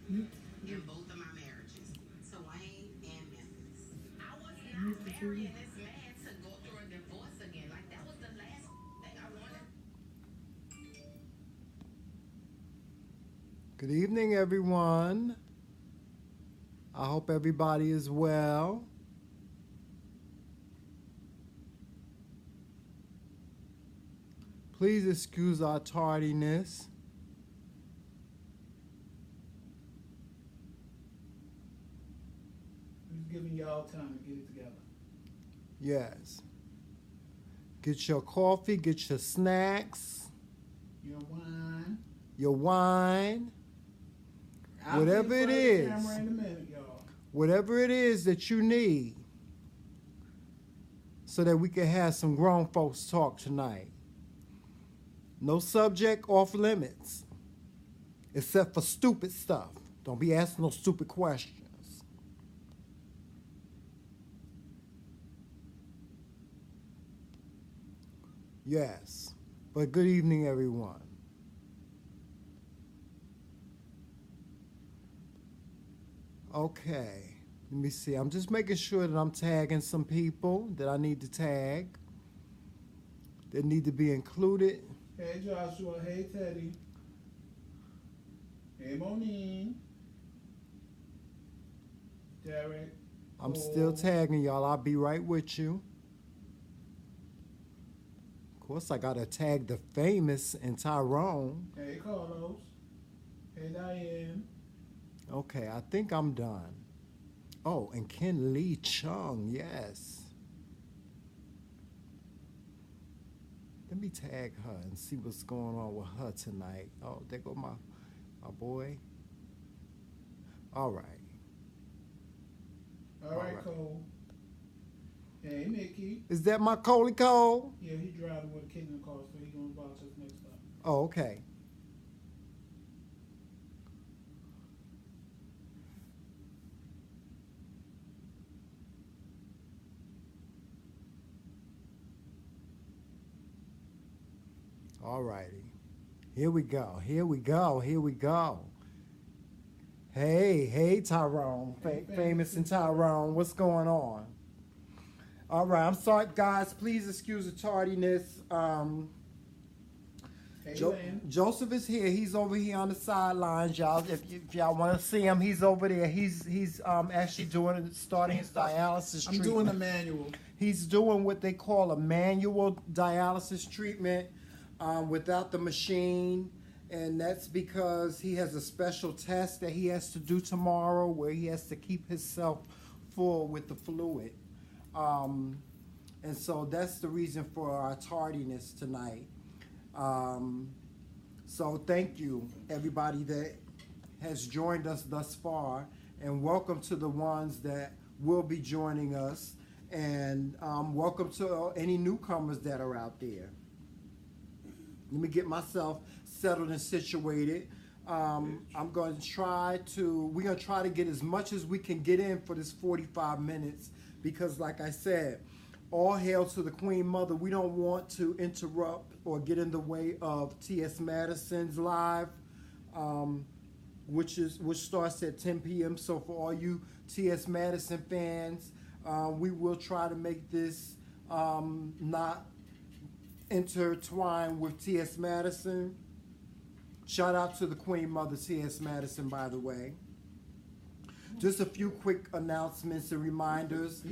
in both of my marriages, Wayne and Memphis. I was not marrying this man to go through a divorce again. Like, that was the last thing I wanted. Good evening, everyone. I hope everybody is well. Please excuse our tardiness. We're giving y'all time to get it together. Yes. Get your coffee, get your snacks, Your wine. your wine, I'll whatever be in it front of the is. camera in a minute, y'all. Whatever it is that you need, so that we can have some grown folks talk tonight. No subject off limits, except for stupid stuff. Don't be asking no stupid questions. Yes, but good evening, everyone. Okay, let me see. I'm just making sure that I'm tagging some people that I need to tag, that need to be included. Hey, Joshua. Hey, Teddy. Hey, Monique. Derek. I'm still tagging y'all. I'll be right with you. Of course, I gotta tag the famous and Tyrone. Hey, Carlos. Hey, Diane. Okay, I think I'm done. Oh, and Ken Lee Chung, yes. Let me tag her and see what's going on with her tonight. Oh, there go my boy. All right. All right, Cole. Hey, Mickey. Is that my Coley Cole? Yeah, he driving with a kid in the car, so he's going to box us next time. Oh, okay. All righty. Here we go. Here we go. Here we go. Hey, Tyrone. Famous and Tyrone. What's going on? All right. I'm sorry, guys. Please excuse the tardiness. Joseph is here. He's over here on the sidelines, y'all. If y'all want to see him, he's over there. He's actually starting his dialysis treatment. I'm doing a manual. He's doing what they call a manual dialysis treatment without the machine, and that's because he has a special test that he has to do tomorrow where he has to keep himself full with the fluid. And so that's the reason for our tardiness tonight. So thank you, everybody that has joined us thus far, and welcome to the ones that will be joining us, and welcome to any newcomers that are out there. Let me get myself settled and situated. We're going to try to get as much as we can get in for this 45 minutes because, like I said, all hail to the Queen Mother. We don't want to interrupt or get in the way of T.S. Madison's live, which starts at 10 p.m. So for all you T.S. Madison fans, we will try to make this not intertwined with T.S. Madison. Shout out to the Queen Mother, T.S. Madison, by the way. Just a few quick announcements and reminders.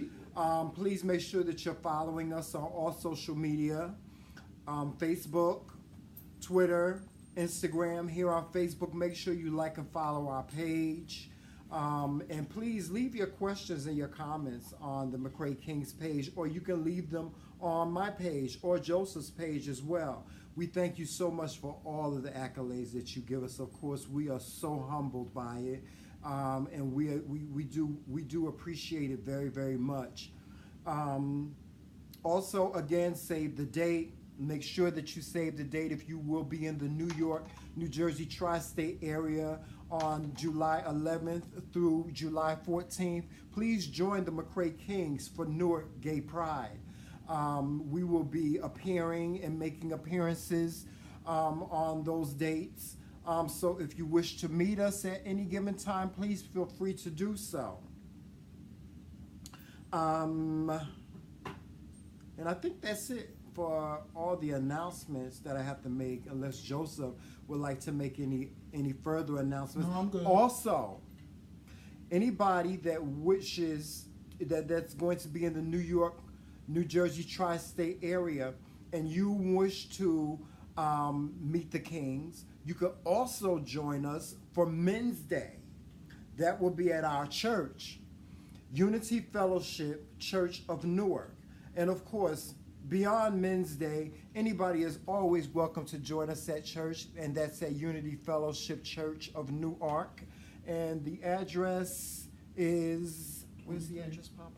Please make sure that you're following us on all social media, Facebook, Twitter, Instagram. Here on Facebook, make sure you like and follow our page. And please leave your questions and your comments on the McCray Kings page, or you can leave them on my page or Joseph's page as well. We thank you so much for all of the accolades that you give us. Of course, we are so humbled by it, and we do appreciate it very, very much. Also, again, save the date. Make sure that you save the date if you will be in the New York, New Jersey tri-state area on July 11th through July 14th. Please join the McCray Kings for Newark Gay Pride. We will be appearing and making appearances on those dates. So if you wish to meet us at any given time, please feel free to do so. And I think that's it for all the announcements that I have to make, unless Joseph would like to make any further announcements. No, I'm good. Also, anybody that wishes that's going to be in the New York, New Jersey tri-state area, and you wish to meet the Kings, you could also join us for Men's Day. That will be at our church, Unity Fellowship Church of Newark. And of course, beyond Men's Day, anybody is always welcome to join us at church, and that's at Unity Fellowship Church of Newark. And the address is, where's the address, Papa?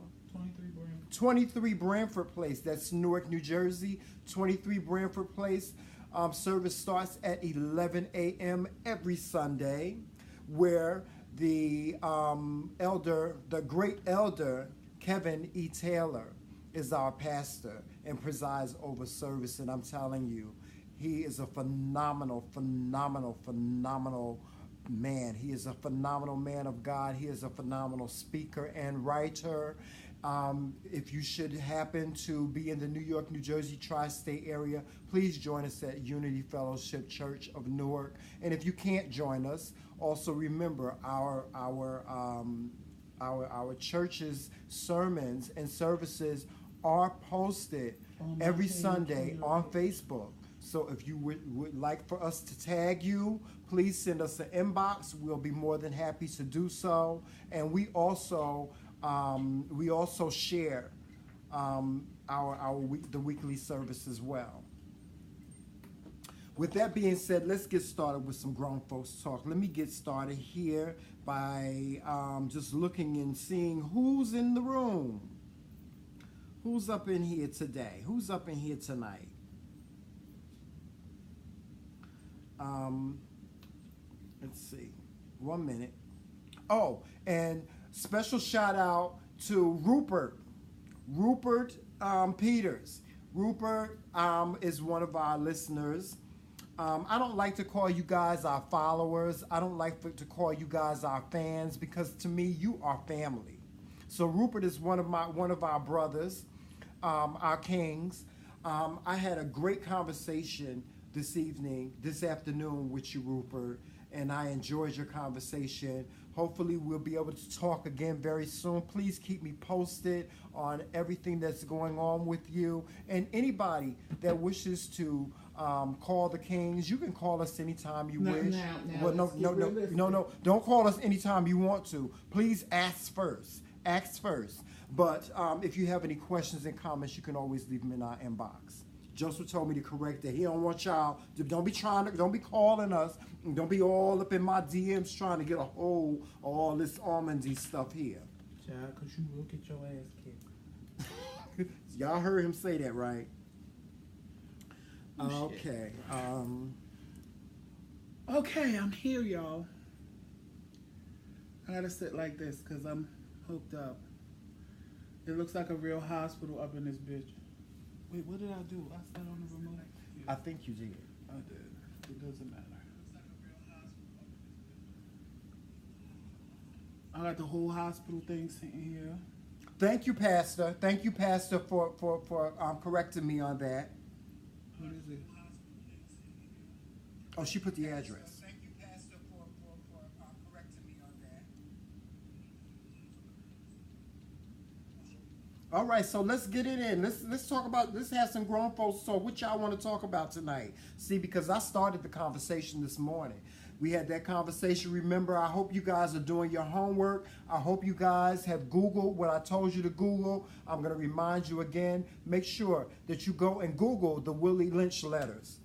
23 Branford Place. That's Newark, New Jersey. 23 Branford Place. Service starts at 11 a.m. every Sunday, where the great elder, Kevin E. Taylor, is our pastor and presides over service. And I'm telling you, he is a phenomenal man. He is a phenomenal man of God. He is a phenomenal speaker and writer. If you should happen to be in the New York, New Jersey tri-state area, please join us at Unity Fellowship Church of Newark. And if you can't join us, also remember our church's sermons and services are posted every Sunday on Facebook. So if you would like for us to tag you, please send us an inbox. We'll be more than happy to do so. And we also share the weekly service as well. With that being said, let's get started with some Grown Folks Talk. Let me get started here by just looking and seeing who's in the room. Who's up in here today? Who's up in here tonight? Let's see. 1 minute. Oh, and special shout out to Rupert Peters. Rupert is one of our listeners. I don't like to call you guys our followers. I don't like to call you guys our fans, because to me, you are family. So Rupert is one of our brothers, our kings. I had a great conversation this afternoon with you, Rupert, and I enjoyed your conversation. Hopefully we'll be able to talk again very soon. Please keep me posted on everything that's going on with you. And anybody that wishes to call the Kings, you can call us anytime you wish. Well, no. Don't call us anytime you want to. Please ask first. But if you have any questions and comments, you can always leave them in our inbox. Joseph told me to correct that. He don't want y'all. Don't be calling us. And don't be all up in my DMs trying to get a hold of all this almondy stuff here. Child, because you will get your ass kicked. Y'all heard him say that, right? Okay. Okay, I'm here, y'all. I gotta sit like this because I'm hooked up. It looks like a real hospital up in this bitch. Wait, what did I do? I sat on the remote. I think you did. I did. It doesn't matter. I got the whole hospital thing sitting here. Thank you, Pastor. Thank you, Pastor, for correcting me on that. What is it? Oh, she put the address. Thank you, Pastor, for correcting me on that. All right, so let's get it in. Let's talk about. Let's have some Grown Folks Talk. What y'all want to talk about tonight? See, because I started the conversation this morning. We had that conversation. Remember, I hope you guys are doing your homework. I hope you guys have Googled what I told you to Google. I'm going to remind you again. Make sure that you go and Google the Willie Lynch letters.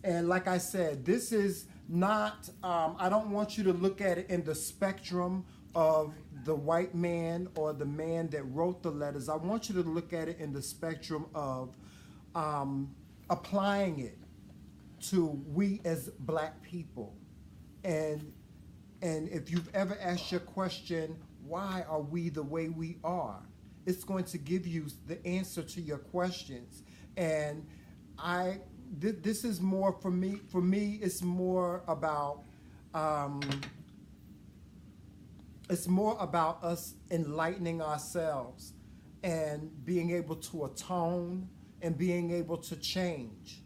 And like I said, this is not, I don't want you to look at it in the spectrum of the white man or the man that wrote the letters. I want you to look at it in the spectrum of applying it to we as black people. And if you've ever asked your question, why are we the way we are? It's going to give you the answer to your questions. And I this is more for me. For me, it's more about us enlightening ourselves and being able to atone and being able to change.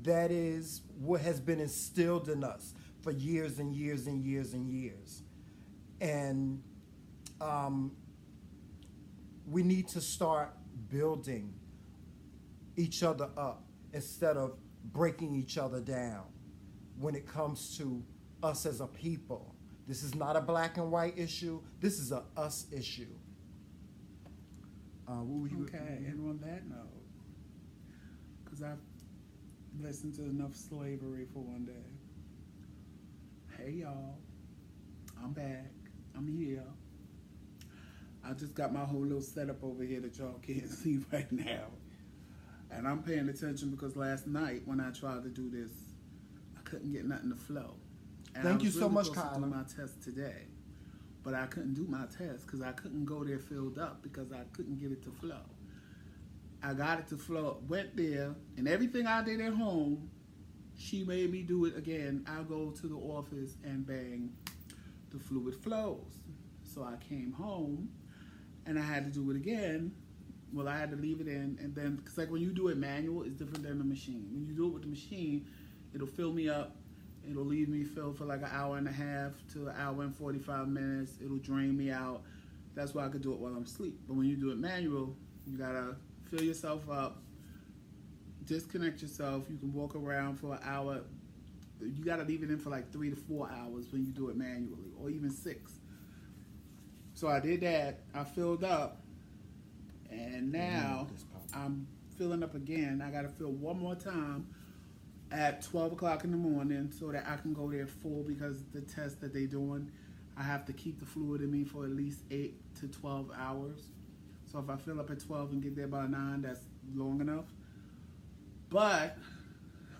That is what has been instilled in us for years and years and years and years. And we need to start building each other up instead of breaking each other down when it comes to us as a people. This is not a black and white issue. This is a us issue. Okay, and on that note, because I've listened to enough slavery for one day. Hey y'all, I'm back. I'm here. I just got my whole little setup over here that y'all can't see right now. And I'm paying attention because last night when I tried to do this, I couldn't get nothing to flow. And Thank you so much, Kyla. I was Kyla. do my test today, but I couldn't do my test because I couldn't go there filled up because I couldn't get it to flow. I got it to flow, went there, and everything I did at home, she made me do it again. I go to the office and bang, the fluid flows. So I came home and I had to do it again. Well, I had to leave it in, and then, because like when you do it manual, it's different than the machine. When you do it with the machine, it'll fill me up. It'll leave me filled for like an hour and a half to an hour and 45 minutes. It'll drain me out. That's why I could do it while I'm asleep. But when you do it manual, you gotta fill yourself up, disconnect yourself. You can walk around for an hour. You gotta leave it in for like 3 to 4 hours when you do it manually, or even 6. So I did that. I filled up, and now I'm filling up again. I gotta fill one more time at 12 o'clock in the morning so that I can go there full, because the test that they're doing, I have to keep the fluid in me for at least 8 to 12 hours. So if I fill up at 12 and get there by 9, that's long enough. But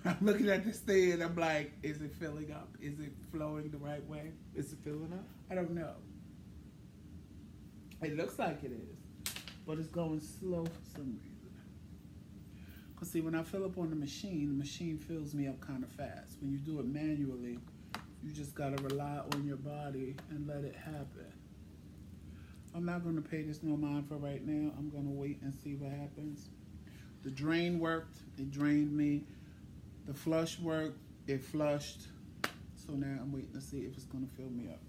I'm looking at this thing and I'm like, is it filling up? Is it flowing the right way? Is it filling up? I don't know. It looks like it is, but it's going slow for some reason. Because see, when I fill up on the machine fills me up kind of fast. When you do it manually, you just got to rely on your body and let it happen. I'm not going to pay this no mind for right now. I'm going to wait and see what happens. The drain worked. It drained me. The flush worked. It flushed. So now I'm waiting to see if it's going to fill me up.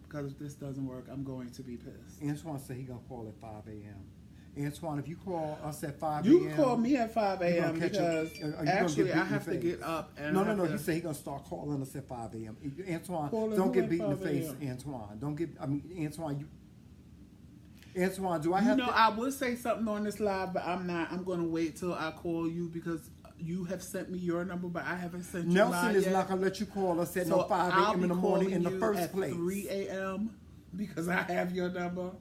Because if this doesn't work, I'm going to be pissed. Antoine said he's going to call at 5 a.m. Antoine, if you call us at 5 You a.m. can call me at 5 a.m. because actually I have to get up and No. He said he's going to start calling us at 5 a.m. Antoine, Call don't us get at beat in the 5 face, a.m. Antoine. Don't get, Antoine, Antoine, do I have to? I would say something on this live, but I'm not. I'm going to wait till I call you because you have sent me your number, but I haven't sent you Nelson mine is yet. not going to let you call us at So 5 a.m. in the morning in the first place. 3 a.m. because I have your number.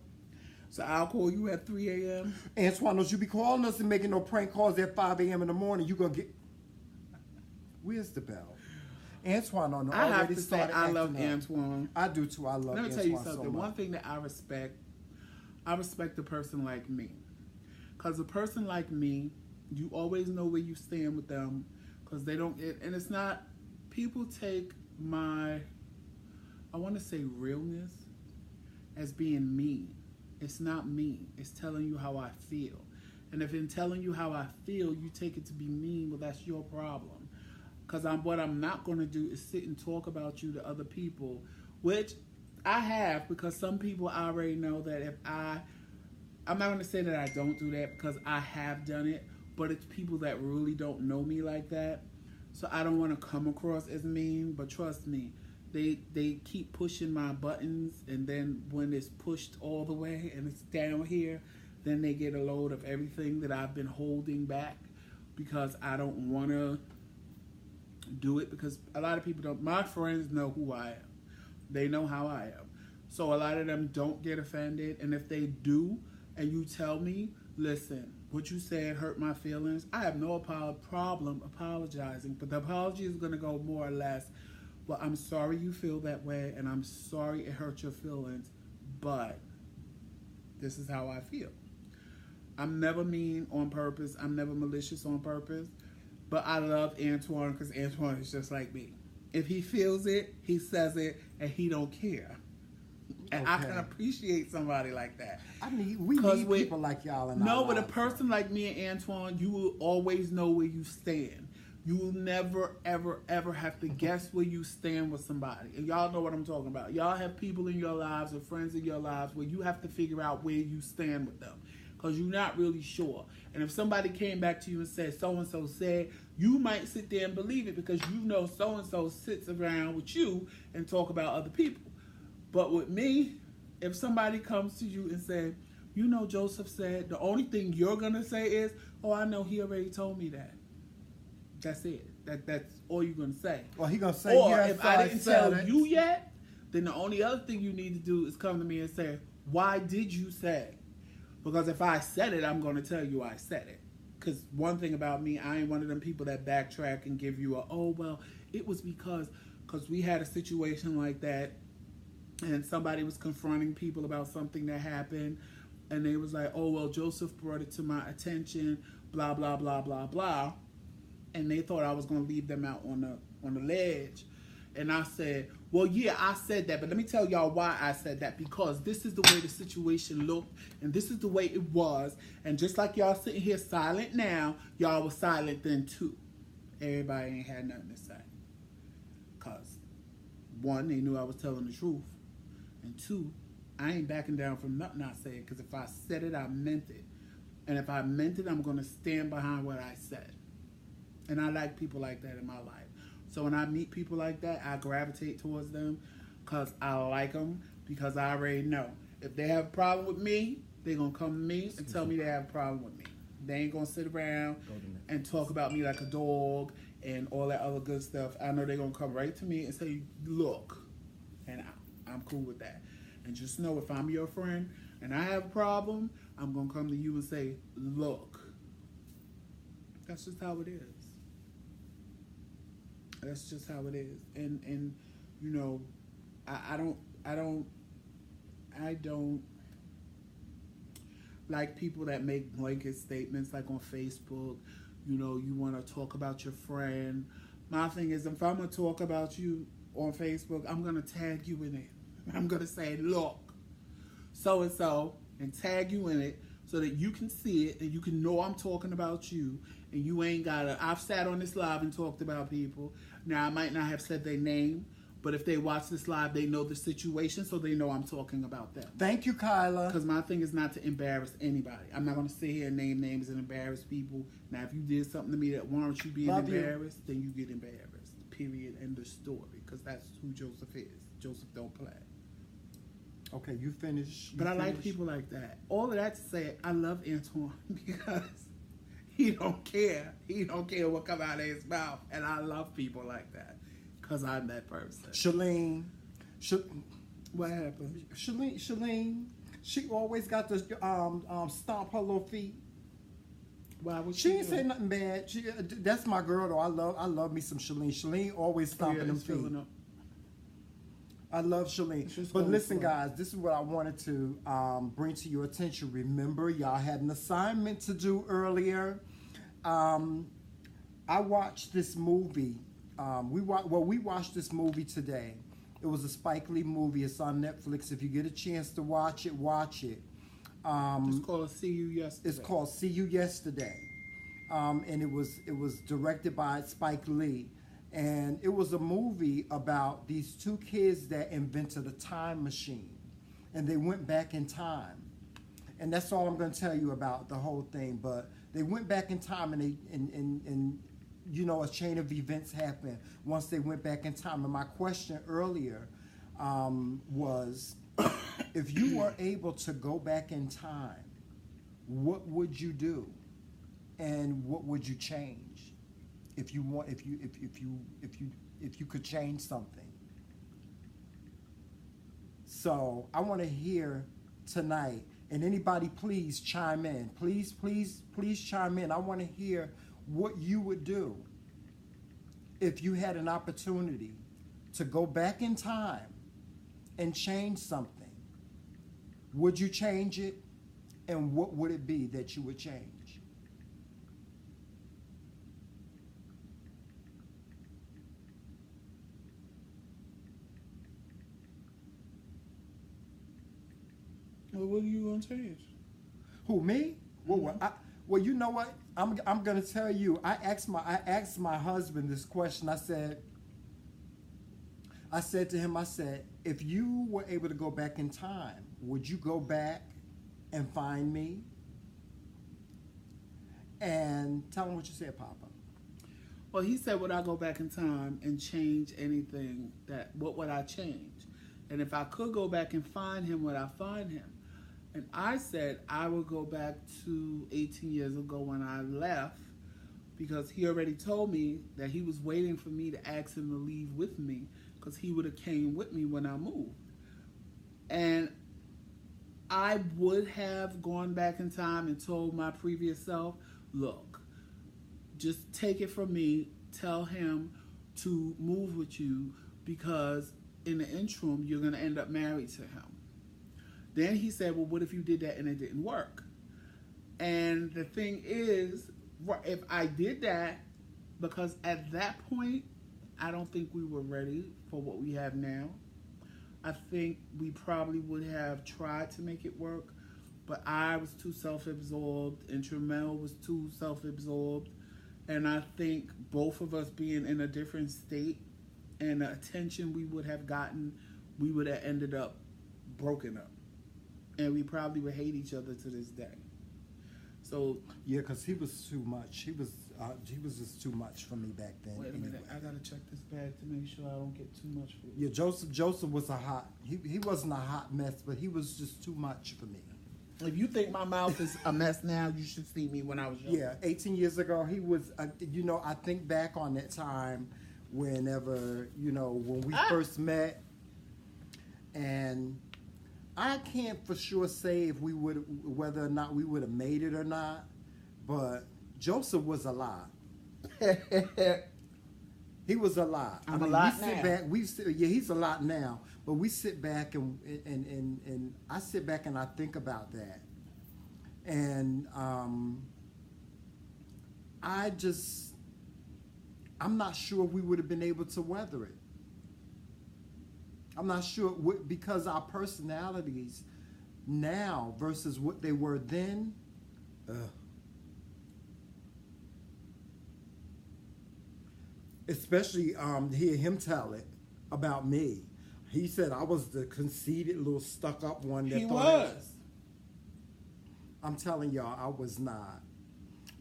So I'll call you at 3 a.m. Antoine, don't you be calling us and making no prank calls at 5 a.m. in the morning. You're going to get... Where's the bell? Antoine on the I have already to say started I love acting up. Antoine. I do too. I love Let me Antoine tell you something. so much. One thing that I respect a person like me. Because a person like me, you always know where you stand with them. Because they don't... And it's not... People take my... I want to say realness as being mean. It's not mean. It's telling you how I feel. And if in telling you how I feel, you take it to be mean, well, that's your problem. Because what I'm not going to do is sit and talk about you to other people, which I have, because some people I already know that if I'm not going to say that I don't do that because I have done it, but it's people that really don't know me like that. So I don't want to come across as mean, but trust me, they keep pushing my buttons, and then when it's pushed all the way and it's down here, then they get a load of everything that I've been holding back because I don't want to do it, because a lot of people don't. My friends know who I am. They know how I am. So a lot of them don't get offended, and if they do, and you tell me, listen, what you said hurt my feelings, I have no problem apologizing, but the apology is going to go more or less, well, I'm sorry you feel that way, and I'm sorry it hurt your feelings, but this is how I feel. I'm never mean on purpose. I'm never malicious on purpose. But I love Antoine because Antoine is just like me. If he feels it, he says it, and he don't care. And I can appreciate somebody like that. We need people like y'all in our No, but a lives, person like me and Antoine, you will always know where you stand. You will never, ever, ever have to guess where you stand with somebody. And y'all know what I'm talking about. Y'all have people in your lives or friends in your lives where you have to figure out where you stand with them. Because you're not really sure. And if somebody came back to you and said, so-and-so said, you might sit there and believe it because you know so-and-so sits around with you and talk about other people. But with me, if somebody comes to you and says, you know Joseph said, the only thing you're going to say is, oh, I know he already told me that. That's it. That's all you're going to say. Well, he going to say, or yes, if I didn't tell you yet, then the only other thing you need to do is come to me and say, why did you say? Because if I said it, I'm going to tell you I said it. Because one thing about me, I ain't one of them people that backtrack and give you it was because we had a situation like that and somebody was confronting people about something that happened and they was like, oh, well, Joseph brought it to my attention, blah, blah, blah, blah, blah. And they thought I was going to leave them out on the ledge. And I said, well, yeah, I said that, but let me tell y'all why I said that. Because this is the way the situation looked, and this is the way it was. And just like y'all sitting here silent now, y'all was silent then too. Everybody ain't had nothing to say. Because, one, they knew I was telling the truth. And two, I ain't backing down from nothing I said. Because if I said it, I meant it. And if I meant it, I'm going to stand behind what I said. And I like people like that in my life. So when I meet people like that, I gravitate towards them because I like them, because I already know. If they have a problem with me, they're going to come to me and tell me they have a problem with me. They ain't going to sit around and talk about me like a dog and all that other good stuff. I know they're going to come right to me and say, look, and I'm cool with that. And just know if I'm your friend and I have a problem, I'm going to come to you and say, look. That's just how it is. That's just how it is. And you know, I don't like people that make blanket statements like on Facebook, you know, you want to talk about your friend. My thing is, if I'm going to talk about you on Facebook, I'm going to tag you in it. I'm going to say, look, so-and-so, and tag you in it so that you can see it and you can know I'm talking about you. And you ain't I've sat on this live and talked about people. Now, I might not have said their name, but if they watch this live, they know the situation, so they know I'm talking about them. Thank you, Kyla. Because my thing is not to embarrass anybody. I'm not going to sit here and name names and embarrass people. Now, if you did something to me that warrants you being embarrassed, then you get embarrassed. Period. End of story. Because that's who Joseph is. Joseph don't play. Okay, you finish. But I like people like that. All of that to say, I love Antoine because he don't care. He don't care what come out of his mouth. And I love people like that. Because I'm that person. Shalene. What happened? Shalene. She always got to stomp her little feet. Why would she ain't say nothing bad. That's my girl though. I love me some Shalene. Shalene always stomping them feet. I love Shalene. But listen, guys, this is what I wanted to bring to your attention. Remember, y'all had an assignment to do earlier. I watched this movie. We watched this movie today. It was a Spike Lee movie. It's on Netflix. If you get a chance to watch it, watch it. It's called See You Yesterday. It's called See You Yesterday. And it was directed by Spike Lee. And it was a movie about these two kids that invented a time machine. And they went back in time. And that's all I'm going to tell you about the whole thing. But they went back in time and you know, a chain of events happened once they went back in time. And my question earlier was, if you were able to go back in time, what would you do? And what would you change? If you could change something. So I want to hear tonight, and anybody please chime in. Please chime in. I want to hear what you would do if you had an opportunity to go back in time and change something. Would you change it? And what would it be that you would change? Well, what are you gonna change? Who, me? Well, you know what? I'm gonna tell you. I asked my husband this question. I said to him, I said, if you were able to go back in time, would you go back and find me? And tell him what you said, Papa. Well, he said, would I go back in time and change anything? What would I change? And if I could go back and find him, would I find him? And I said I would go back to 18 years ago when I left, because he already told me that he was waiting for me to ask him to leave with me, because he would have came with me when I moved. And I would have gone back in time and told my previous self, look, just take it from me, tell him to move with you, because in the interim, you're going to end up married to him. Then he said, well, what if you did that and it didn't work? And the thing is, if I did that, because at that point, I don't think we were ready for what we have now. I think we probably would have tried to make it work, but I was too self-absorbed and Tramel was too self-absorbed. And I think both of us being in a different state and the attention we would have gotten, we would have ended up broken up. And we probably would hate each other to this day. So yeah, because he was too much. He was just too much for me back then. Wait a minute, I gotta check this bag to make sure I don't get too much food. Yeah, Joseph was he wasn't a hot mess, but he was just too much for me. If you think my mouth is a mess now, you should see me when I was young. Yeah, 18 years ago, he was. I think back on that time, whenever when we first met, and I can't for sure say if whether or not we would have made it or not, but Joseph was a lot. He was a lot. I'm a lot now. Sit back. He's a lot now. But we sit back and I sit back and I think about that, and I'm not sure we would have been able to weather it. I'm not sure because our personalities now versus what they were then. Especially hear him tell it about me. He said I was the conceited little stuck-up one. He was. I'm telling y'all, I was not.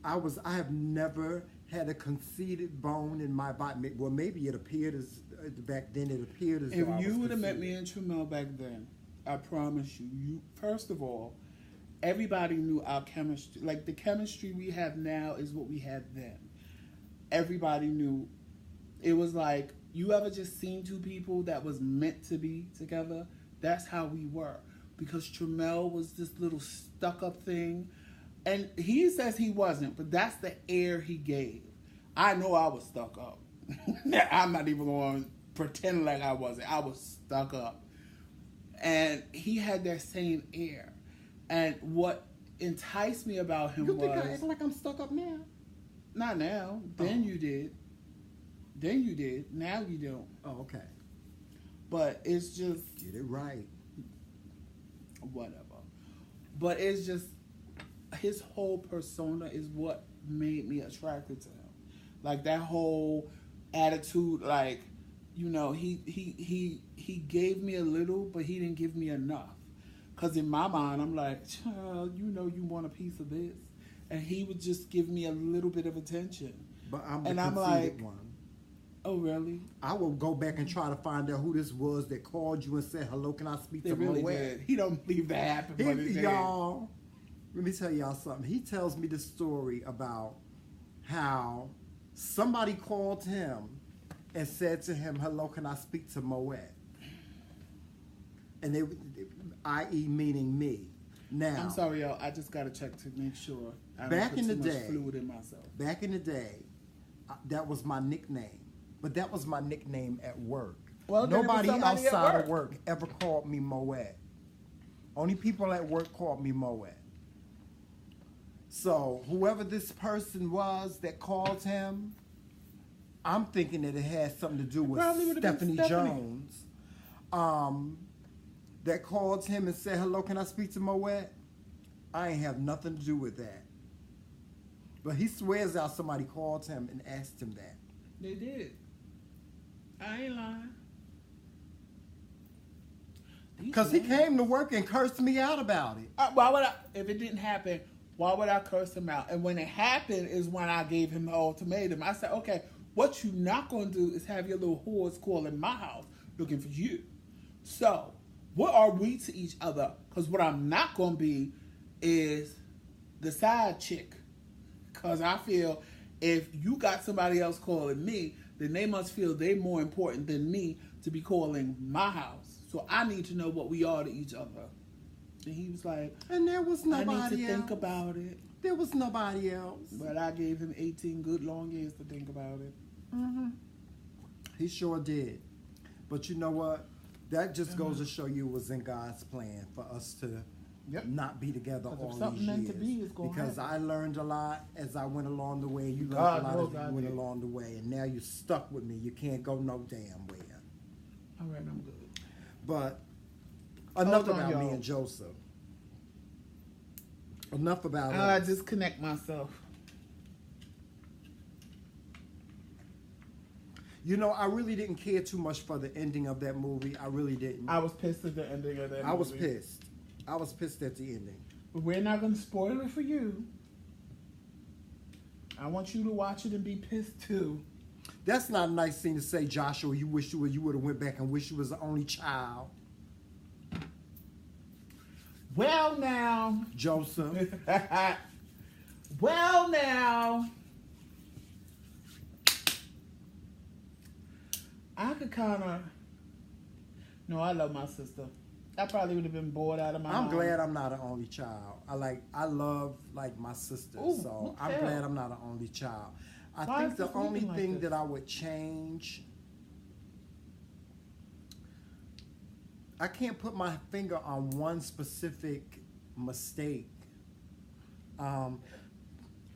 I have never had a conceited bone in my body. Well, maybe it appeared as back then. It appeared as if though you would have met me in Tramel back then, I promise you. First of all, everybody knew our chemistry. Like the chemistry we have now is what we had then. Everybody knew. It was like, you ever just seen two people that was meant to be together? That's how we were. Because Tramel was this little stuck-up thing. And he says he wasn't, but that's the air he gave. I know I was stuck up. I'm not even going to pretend like I wasn't. I was stuck up. And he had that same air. And what enticed me about him was... You think I act like I'm stuck up now? Not now. Then you did. Then you did. Now you don't. Oh, okay. But it's just... Get it right. Whatever. But it's just... His whole persona is what made me attracted to him. Like that whole attitude, like, he gave me a little, but he didn't give me enough. Because in my mind, I'm like, child, you want a piece of this. And he would just give me a little bit of attention. But I'm the conceited one. Oh, really? I will go back and try to find out who this was that called you and said, hello, can I speak to really Moet? did. He don't believe that happened, but it did. Y'all, let me tell y'all something. He tells me this story about how somebody called him and said to him, hello, can I speak to Moet? And they, i.e. meaning me. Now, I'm sorry, y'all. I just got to check to make sure I back don't put in too the much day, fluid in myself. Back in the day, that was my nickname. But that was my nickname at work. Well, nobody outside of work ever called me Moet. Only people at work called me Moet. So whoever this person was that called him, I'm thinking that it had something to do with Stephanie Jones. that called him and said, hello, can I speak to Moet? I ain't have nothing to do with that. But he swears out somebody called him and asked him that. They did. I ain't lying. Because he came to work and cursed me out about it. Why would I, if it didn't happen, why would I curse him out? And when it happened is when I gave him the ultimatum. I said, okay, what you not going to do is have your little whores calling my house looking for you. So, what are we to each other? Because what I'm not going to be is the side chick. Because I feel if you got somebody else calling me, then they must feel they're more important than me to be calling my house. So I need to know what we are to each other. And he was like, and there was nobody else. I need to think about it. There was nobody else. But I gave him 18 good long years to think about it. Mm-hmm. He sure did. But you know what? That just goes to show you it was in God's plan for us to not be together all these years. To be, it's because happen. I learned a lot as I went along the way. You learned a lot as you went along the way. And now you're stuck with me. You can't go no damn where. All right, I'm good. But enough about me and Joseph. Enough about I disconnect myself. You know, I really didn't care too much for the ending of that movie. I really didn't. I was pissed at the ending of that movie. I was pissed. I was pissed at the ending. But we're not going to spoil it for you. I want you to watch it and be pissed too. That's not a nice thing to say, Joshua. You wish you would have went back and wish you was the only child. Well, now. Joseph. Well, now. I could kind of. No, I love my sister. I probably would have been bored out of my mind. I'm glad I'm not an only child. I love my sister. Ooh, so I'm glad I'm not an only child. I think the only thing that I would change, I can't put my finger on one specific mistake. The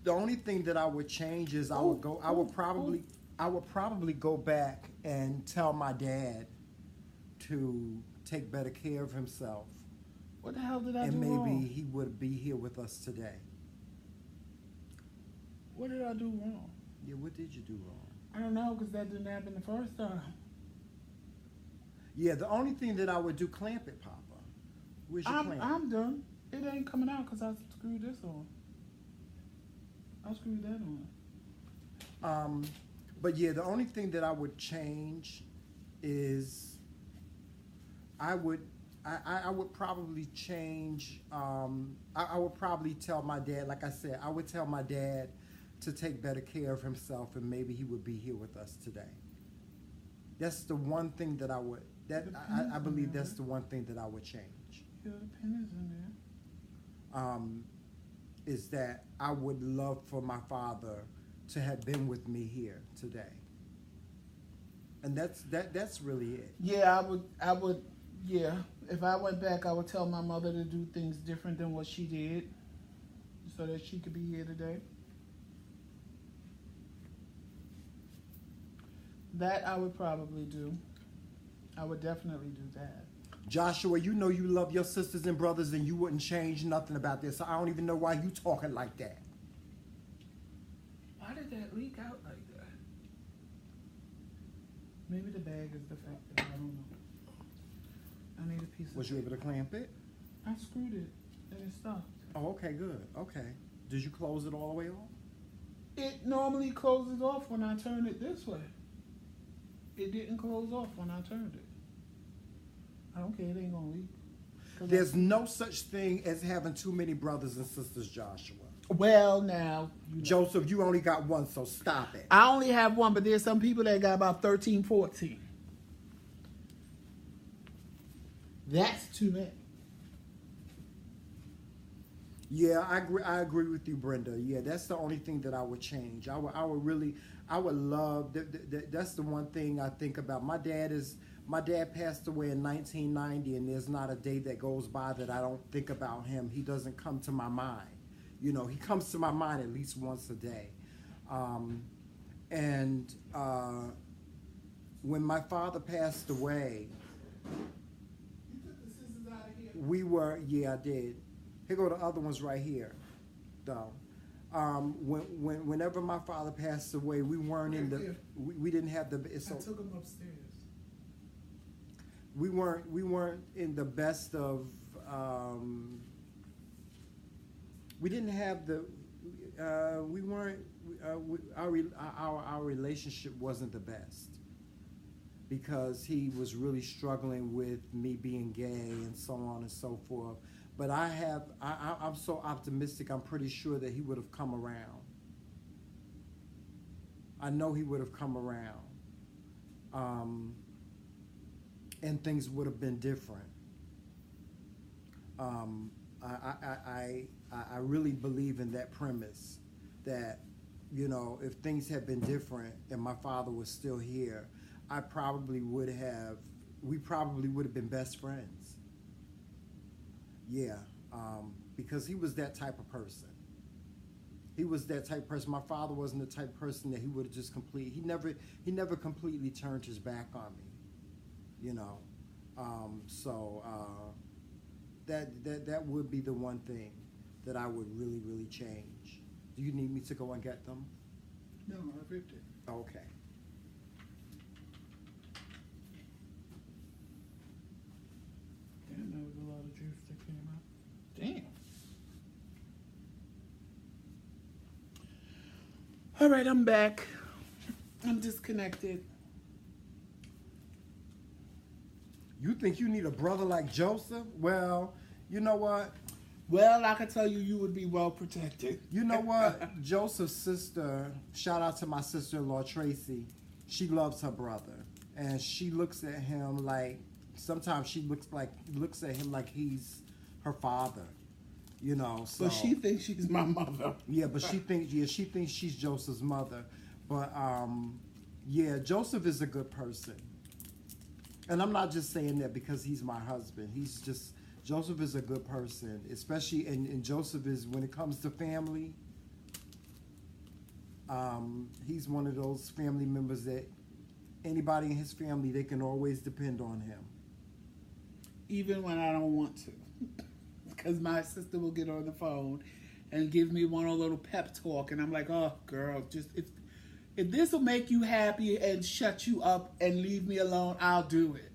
only thing that I would change is I would probably go back and tell my dad to take better care of himself. What the hell did I do wrong? And maybe wrong? he would be here with us today. What did I do wrong? Yeah, what did you do wrong? I don't know, because that didn't happen the first time. Yeah, the only thing that I would do, clamp it, Papa. Where's your clamp? I'm done. It ain't coming out because I screwed this on. I screwed that on. But yeah, the only thing that I would change is I would probably change. I would probably tell my dad, like I said, I would tell my dad to take better care of himself, and maybe he would be here with us today. That's the one thing that I would. I believe that's the one thing that I would change. Yeah, the pen is in there. Is that I would love for my father to have been with me here today. And that's really it. Yeah, I would. Yeah, if I went back, I would tell my mother to do things different than what she did, so that she could be here today. That I would probably do. I would definitely do that. Joshua, you know you love your sisters and brothers and you wouldn't change nothing about this. So I don't even know why you talking like that. Why did that leak out like that? Maybe the bag is defective. I don't know. I need a piece of Was you able to clamp it? I screwed it and it stopped. Oh, okay, good. Okay. Did you close it all the way off? It normally closes off when I turn it this way. It didn't close off when I turned it. I don't care, it ain't gonna leak. There's no such thing as having too many brothers and sisters, Joshua. Well, now. Joseph, you only got one, so stop it. I only have one, but there's some people that got about 13, 14. That's too many. Yeah, I agree with you, Brenda. Yeah, that's the only thing that I would change. I would love. That's the one thing I think about. My dad passed away in 1990, and there's not a day that goes by that I don't think about him. He doesn't come to my mind. You know, he comes to my mind at least once a day. When my father passed away, Yeah, I did. Here go the other ones right here, though. Whenever my father passed away, we weren't in the, we didn't have the. I took him upstairs. We weren't in the best of. We didn't have the. We weren't. Our relationship wasn't the best because he was really struggling with me being gay and so on and so forth. But I'm so optimistic. I'm pretty sure that he would have come around. I know he would have come around, and things would have been different. I really believe in that premise that, you know, if things had been different and my father was still here, we probably would have been best friends. Yeah, because he was that type of person. He was that type of person. My father wasn't the type of person that he would have just he never completely turned his back on me, you know. That would be the one thing that I would really, really change. Do you need me to go and get them? No, I ripped it. Okay. Damn, that was a lot of juice that came out. Damn. All right, I'm back. I'm disconnected. You think you need a brother like Joseph? Well, you know what? Well, I can tell you, you would be well protected. You know what? Joseph's sister, shout out to my sister-in-law, Tracy, she loves her brother. And she looks at him like, sometimes she looks at him like he's her father. You know, so. But she thinks she's my mother. Yeah, but she thinks she's Joseph's mother. But, yeah, Joseph is a good person. And I'm not just saying that because he's my husband. Joseph is a good person, especially, and Joseph is, when it comes to family, he's one of those family members that anybody in his family, they can always depend on him. Even when I don't want to. Because my sister will get on the phone and give me one little pep talk, and I'm like, oh, girl, just if this will make you happy and shut you up and leave me alone, I'll do it.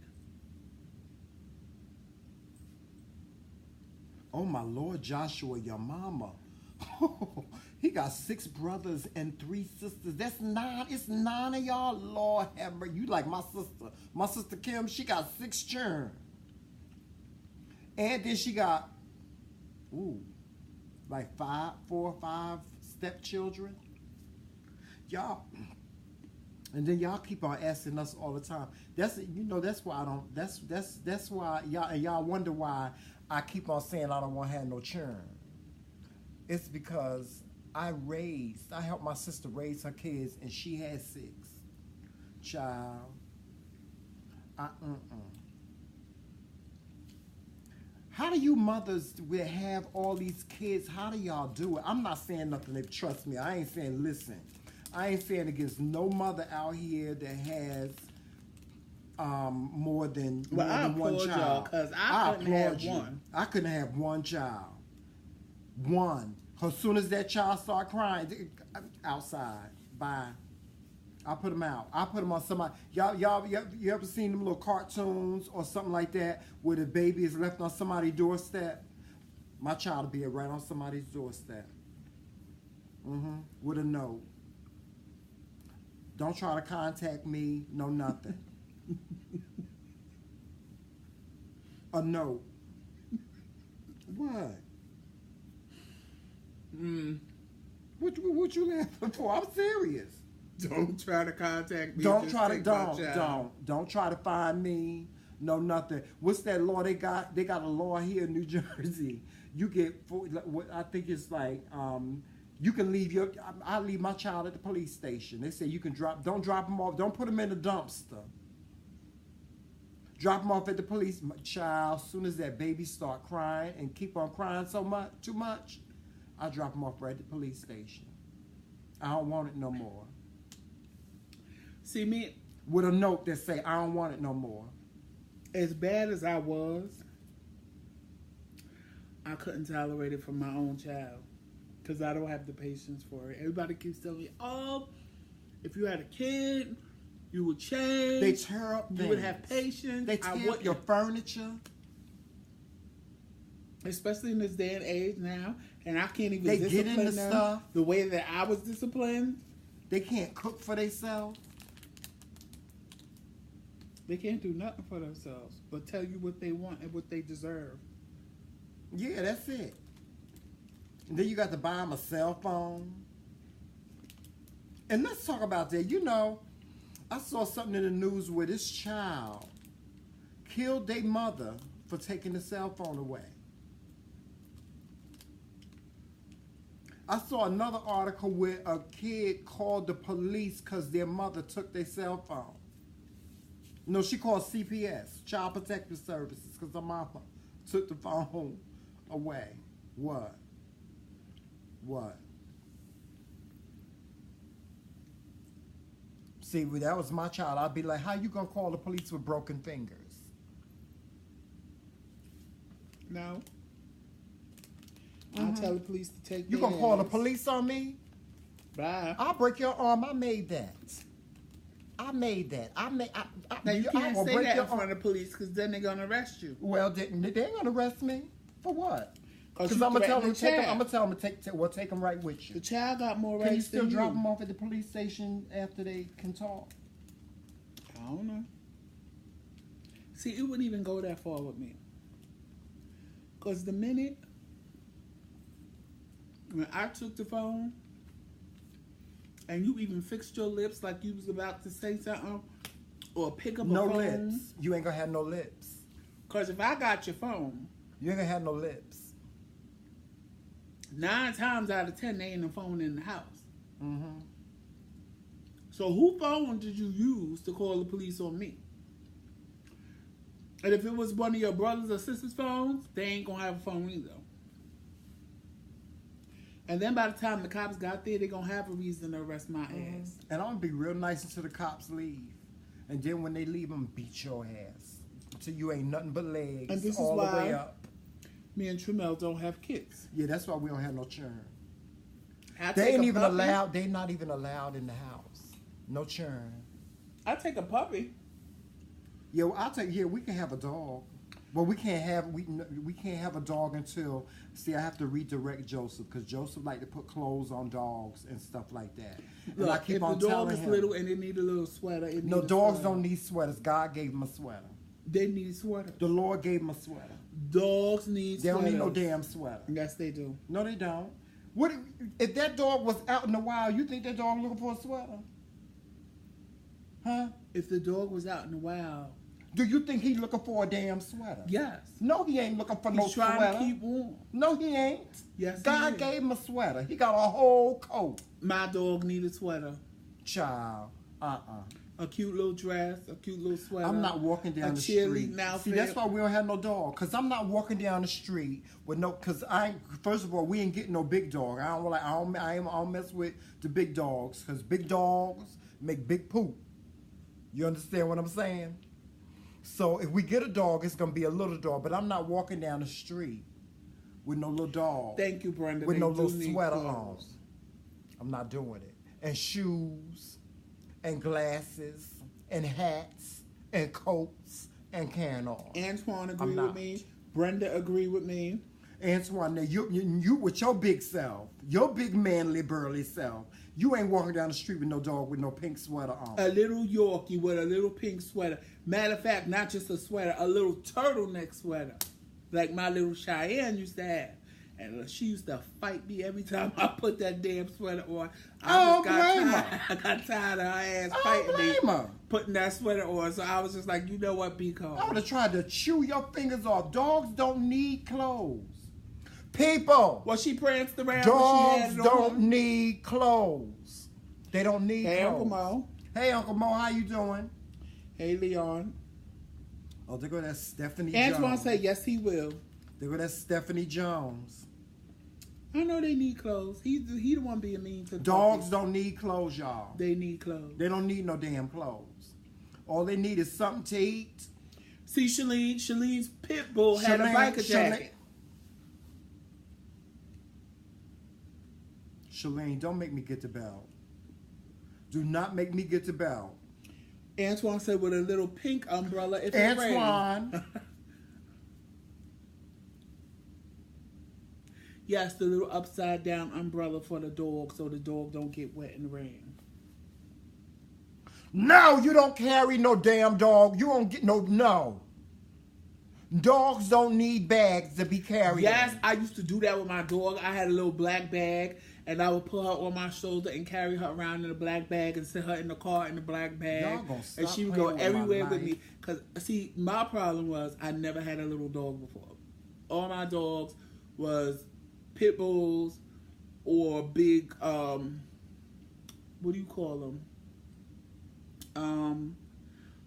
Oh, my Lord, Joshua, your mama. He got 6 brothers and 3 sisters. That's 9. It's 9 of y'all. Lord have mercy. You like my sister. My sister Kim, she got 6 children. And then she got, like 4 or 5 stepchildren. Y'all, and then y'all keep on asking us all the time. That's why I don't. That's why y'all wonder why I keep on saying I don't want to have no children. It's because I helped my sister raise her kids, and she had 6. Child, How do you mothers have all these kids? How do y'all do it? I'm not saying nothing. If trust me, I ain't saying listen. I ain't saying against no mother out here that has more than one child. Because I couldn't have one. I couldn't have one child. One. As soon as that child start crying, outside. Bye. I put them out. I put them on somebody. You ever seen them little cartoons or something like that where the baby is left on somebody's doorstep? My child will be right on somebody's doorstep. With a note. Don't try to contact me. No nothing. A note. What? What you laughing for? I'm serious. Don't try to contact me. Don't try to find me. No nothing. What's that law they got? They got a law here in New Jersey. You get, I think it's like, you can leave I leave my child at the police station. They say you can don't drop them off. Don't put them in the dumpster. Drop them off at the police. Child, as soon as that baby start crying and keep on crying too much, I drop them off right at the police station. I don't want it no more. See me with a note that say I don't want it no more. As bad as I was, I couldn't tolerate it from my own child because I don't have the patience for it. Everybody keeps telling me, "Oh, if you had a kid, you would change. They tear up things. You would have patience. They tear up your furniture. Especially in this day and age now, and I can't even They get discipline into them stuff. the way that I was disciplined. They can't cook for themselves. They can't do nothing for themselves but tell you what they want and what they deserve. Yeah, that's it. And then you got to buy them a cell phone. And let's talk about that. You know, I saw something in the news where this child killed their mother for taking the cell phone away. I saw another article where a kid called the police because their mother took their cell phone. No, she called CPS, Child Protective Services, because her mama took the phone away. What? See, if that was my child, I'd be like, how you gonna call the police with broken fingers? No. I'll tell the police to take You gonna call the police on me? Bye. I'll break your arm. I made that. Now you can't will say break that your in front arm. of the police because then they're gonna arrest you. Well, they ain't gonna arrest me for what? Because you I'm gonna tell them threatened to the take them. I'm child. gonna tell them to take them right with you. The child got more Can you rights still than drop you. them off at the police station after they can talk? I don't know. See, it wouldn't even go that far with me. Because the minute when I took the phone and you even fixed your lips like you was about to say something or pick up a No phone. lips. You ain't gonna have no lips. Because if I got your phone, You ain't gonna have no lips. 9 times out of 10, there ain't a phone in the house. Mm-hmm. So who phone did you use to call the police on me? And if it was one of your brothers or sisters' phones, they ain't gonna have a phone either. And then by the time the cops got there, they gonna have a reason to arrest my ass. And I'm gonna be real nice until the cops leave. And then when they leave, I'm gonna beat your ass. Until you ain't nothing but legs And this is all the why- way up. Me and Tramel don't have kids. Yeah, that's why we don't have no churn. I They take ain't a even puppy. allowed. They not even allowed in the house. No churn. I take a puppy. Yeah, well, I'll take. Yeah, we can have a dog, but we can't have a dog until. See, I have to redirect Joseph because Joseph like to put clothes on dogs and stuff like that. And Look, I keep if on the dog telling is him, little and they need a little sweater, it no, need a dogs sweater. don't need sweaters. God gave them a sweater. They need sweaters. The Lord gave them a sweater. Dogs need They don't sweaters. need no damn sweater. Yes, they do. No, they don't. What if that dog was out in the wild? You think that dog looking for a sweater? Huh? If the dog was out in the wild, Do you think he looking for a damn sweater? yes. No, he ain't looking for no He's trying sweater. to keep warm. No, he ain't. Yes, he God is. gave him a sweater. He got a whole coat. My dog need a sweater. Child. A cute little dress, a cute little sweater. I'm not walking down a the street. cheerleading outfit. See, that's why we don't have no dog. Cause I'm not walking down the street with no. Cause first of all, we ain't getting no big dog. I don't mess with the big dogs. Cause big dogs make big poop. You understand what I'm saying? So if we get a dog, it's gonna be a little dog. But I'm not walking down the street with no little dog. Thank you, Brenda. With They no do little need sweater clothes. on. I'm not doing it. And shoes, and glasses, and hats, and coats, and can-on. Antoine agree I'm with not. me. Brenda agree with me. Antoine, now you with your big self, your big manly burly self, you ain't walking down the street with no dog with no pink sweater on. A little Yorkie with a little pink sweater. Matter of fact, not just a sweater, a little turtleneck sweater. Like my little Cheyenne used to have. And she used to fight me every time I put that damn sweater on. I got tired of her ass fighting me, blame her. putting that sweater on. So I was just like, you know what, be calm. I would have tried to chew your fingers off. Dogs don't need clothes. People, Well, she pranced around. dogs when she had it don't on. need clothes. They don't need Hey, clothes. Uncle Mo. Hey, Uncle Mo, how you doing? Hey, Leon. Oh, there go that Stephanie Antoine Jones. said, yes, he will. There go that Stephanie Jones. I know they need clothes. He the one being mean to the Dogs puppies. don't need clothes, y'all. They need clothes. They don't need no damn clothes. All they need is something to eat. See, Shalene's pit bull had a biker jacket. Shalane, don't make me get the belt. Do not make me get the belt. Antoine said with a little pink umbrella if it rains. Antoine. Yes, the little upside down umbrella for the dog so the dog don't get wet in the rain. No, you don't carry no damn dog. You don't get no. Dogs don't need bags to be carried. Yes, I used to do that with my dog. I had a little black bag, and I would put her on my shoulder and carry her around in a black bag and sit her in the car in the black bag. Y'all gonna stop and she would playing go with my everywhere with life. me. Because, see, my problem was I never had a little dog before. All my dogs was pit bulls or big, what do you call them?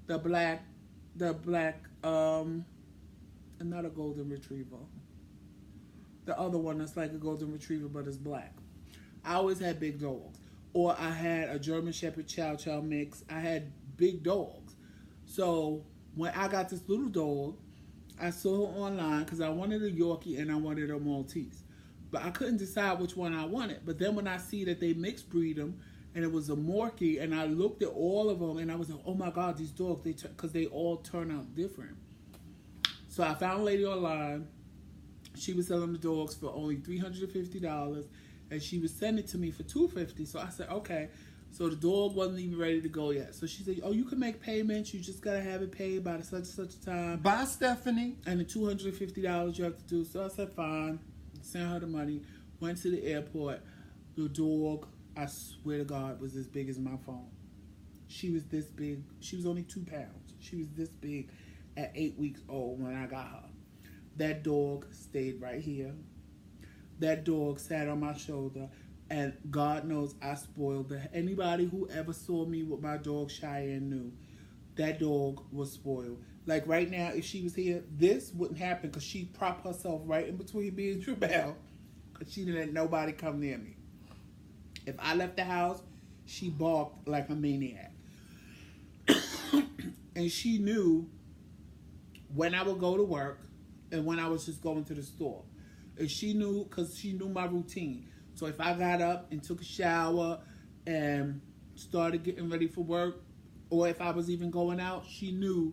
The black, not a golden retriever. The other one that's like a golden retriever but it's black. I always had big dogs. Or I had a German Shepherd Chow Chow mix. I had big dogs. So when I got this little dog, I saw her online because I wanted a Yorkie and I wanted a Maltese. But I couldn't decide which one I wanted. But then when I see that they mixed breed them, and it was a Morkie, and I looked at all of them, and I was like, oh my God, these dogs, because they all turn out different. So I found a lady online. She was selling the dogs for only $350, and she was sending it to me for $250. So I said, okay. So the dog wasn't even ready to go yet. So she said, oh, you can make payments. You just got to have it paid by such and such a time. Bye, Stephanie. And the $250 you have to do. So I said, fine. Sent her the money. Went to the airport. The dog, I swear to God, was as big as my phone. She was this big. She was only 2 pounds. She was this big at 8 weeks old when I got her. That dog stayed right here. That dog sat on my shoulder. And God knows I spoiled her. Anybody who ever saw me with my dog Cheyenne knew that dog was spoiled. Like right now, if she was here, this wouldn't happen because she'd prop herself right in between me and Trubell because she didn't let nobody come near me. If I left the house, she barked like a maniac. And she knew when I would go to work and when I was just going to the store. And she knew because she knew my routine. So if I got up and took a shower and started getting ready for work, or if I was even going out, she knew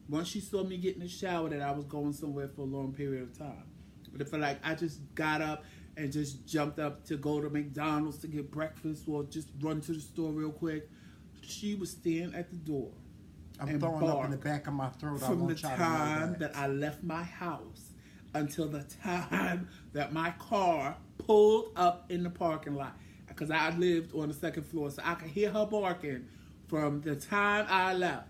once she saw me get in the shower that I was going somewhere for a long period of time. But if I just got up and just jumped up to go to McDonald's to get breakfast or just run to the store real quick, she would stand at the door. I'm throwing up in the back of my throat. From the time that I left my house until the time that my car pulled up in the parking lot. Because I lived on the second floor, so I could hear her barking from the time I left.